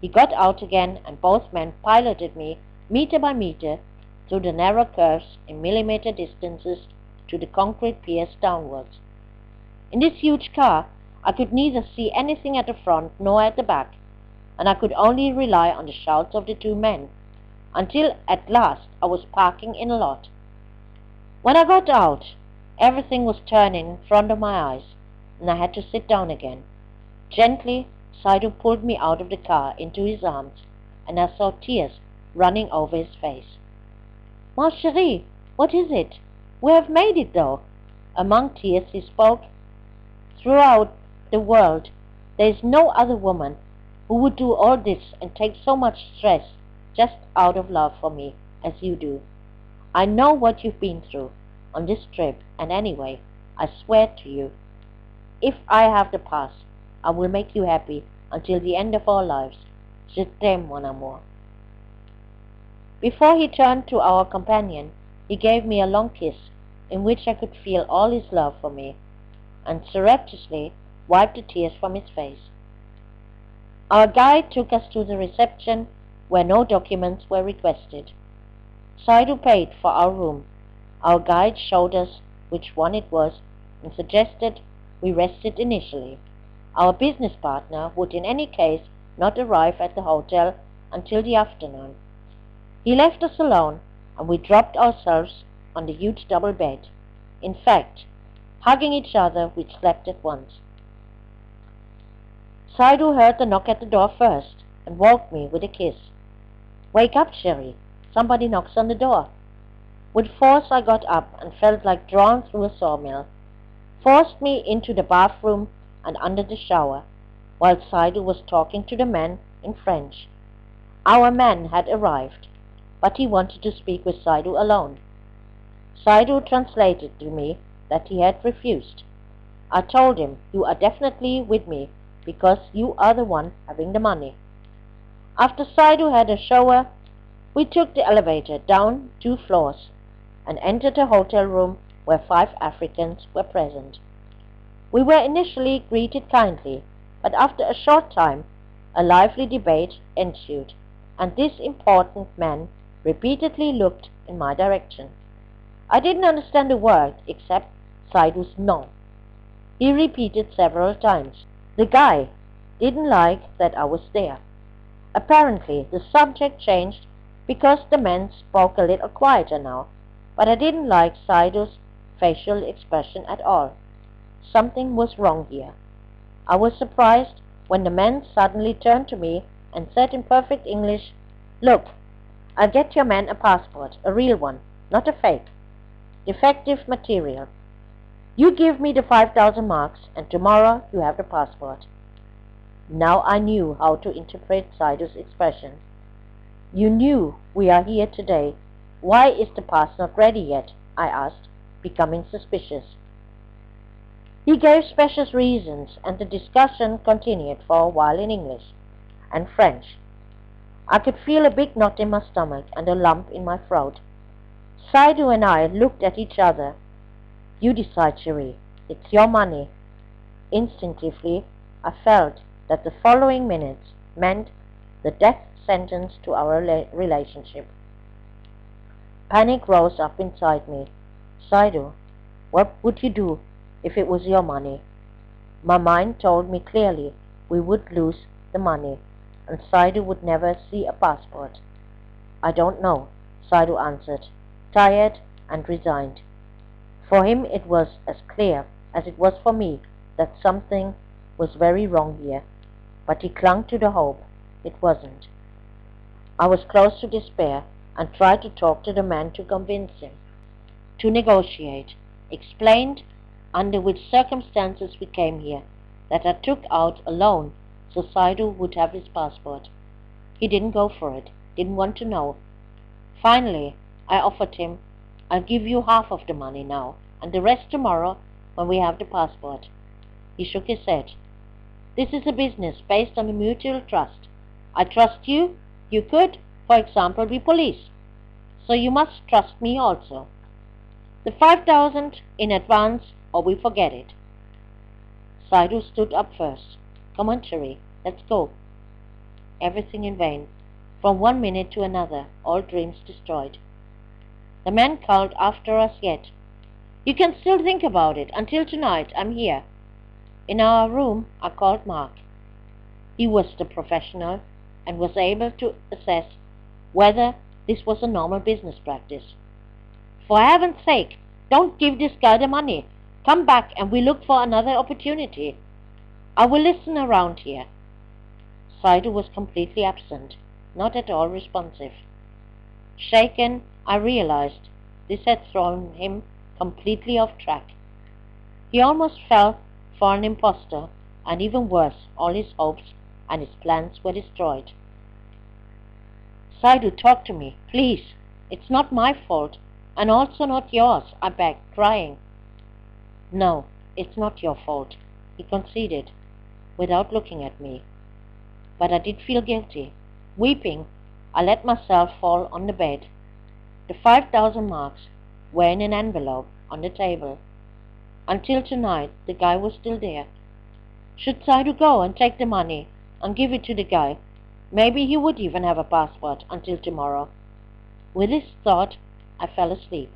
He got out again, and both men piloted me, meter by meter, through the narrow curves in millimeter distances to the concrete piers downwards. In this huge car, I could neither see anything at the front nor at the back, and I could only rely on the shouts of the two men, until at last I was parking in a lot. When I got out, everything was turning in front of my eyes, and I had to sit down again. Gently, Saydou pulled me out of the car into his arms, and I saw tears running over his face. Ma chérie, what is it? We have made it, though. Among tears he spoke. Throughout the world, there is no other woman who would do all this and take so much stress just out of love for me as you do. I know what you've been through on this trip, and anyway, I swear to you, if I have the pass, I will make you happy until the end of our lives. Je t'aime, mon amour. Before he turned to our companion, he gave me a long kiss, in which I could feel all his love for me, and surreptitiously wiped the tears from his face. Our guide took us to the reception, where no documents were requested. Saydou paid for our room. Our guide showed us which one it was, and suggested we rest it initially. Our business partner would in any case not arrive at the hotel until the afternoon. He left us alone, and we dropped ourselves on the huge double bed. In fact, hugging each other, we slept at once. Saydou heard the knock at the door first, and woke me with a kiss. Wake up, chérie. Somebody knocks on the door. With force I got up and felt like drawn through a sawmill. Forced me into the bathroom and under the shower, while Saydou was talking to the man in French. Our man had arrived, but he wanted to speak with Saydou alone. Saydou translated to me that he had refused. I told him, you are definitely with me, because you are the one having the money. After Saydou had a shower, we took the elevator down 2 floors and entered a hotel room where 5 Africans were present. We were initially greeted kindly, But after a short time, a lively debate ensued, and this important man repeatedly looked in my direction. I didn't understand a word except Saydou's no. He repeated several times. The guy didn't like that I was there. Apparently, the subject changed because the man spoke a little quieter now, but I didn't like Saydou's facial expression at all. Something was wrong here. I was surprised when the man suddenly turned to me and said in perfect English, "Look, I'll get your man a passport, a real one, not a fake. Defective material. You give me the 5,000 marks, and tomorrow you have the passport." Now I knew how to interpret Saydou's expression. "You knew we are here today. Why is the pass not ready yet?" I asked, becoming suspicious. He gave specious reasons, and the discussion continued for a while in English and French. I could feel a big knot in my stomach and a lump in my throat. Saydou and I looked at each other. "You decide, Cherie. It's your money." Instinctively, I felt that the following minutes meant the death sentence to our relationship. Panic rose up inside me. "Saydou, what would you do if it was your money?" My mind told me clearly we would lose the money, and Saydou would never see a passport. "I don't know," Saydou answered, tired and resigned. For him it was as clear as it was for me that something was very wrong here, but he clung to the hope it wasn't. I was close to despair and tried to talk to the man to convince him, to negotiate, explained under which circumstances we came here, that I took out a loan so Saydou would have his passport. He didn't go for it, didn't want to know. Finally, I offered him, "I'll give you half of the money now, and the rest tomorrow when we have the passport." He shook his head. "This is a business based on a mutual trust. I trust you. You could, for example, be police. So you must trust me also. The 5,000 in advance or we forget it." Saydou stood up first. "Come on, Cherie, let's go." Everything in vain. From one minute to another, all dreams destroyed. The man called after us yet. "You can still think about it. Until tonight, I'm here." In our room, I called Mark. He was the professional and was able to assess whether this was a normal business practice. "For heaven's sake, don't give this guy the money. Come back and we'll look for another opportunity. I will listen around here." Saydou was completely absent, not at all responsive. Shaken, I realized this had thrown him completely off track. He almost fell for an impostor, and even worse, all his hopes and his plans were destroyed. "Saydou, talk to me, please. It's not my fault, and also not yours," I begged, crying. "No, it's not your fault," he conceded, without looking at me. But I did feel guilty. Weeping, I let myself fall on the bed. The 5,000 marks were in an envelope on the table. Until tonight, the guy was still there. Should Saydou go and take the money and give it to the guy? Maybe he would even have a passport until tomorrow. With this thought, I fell asleep.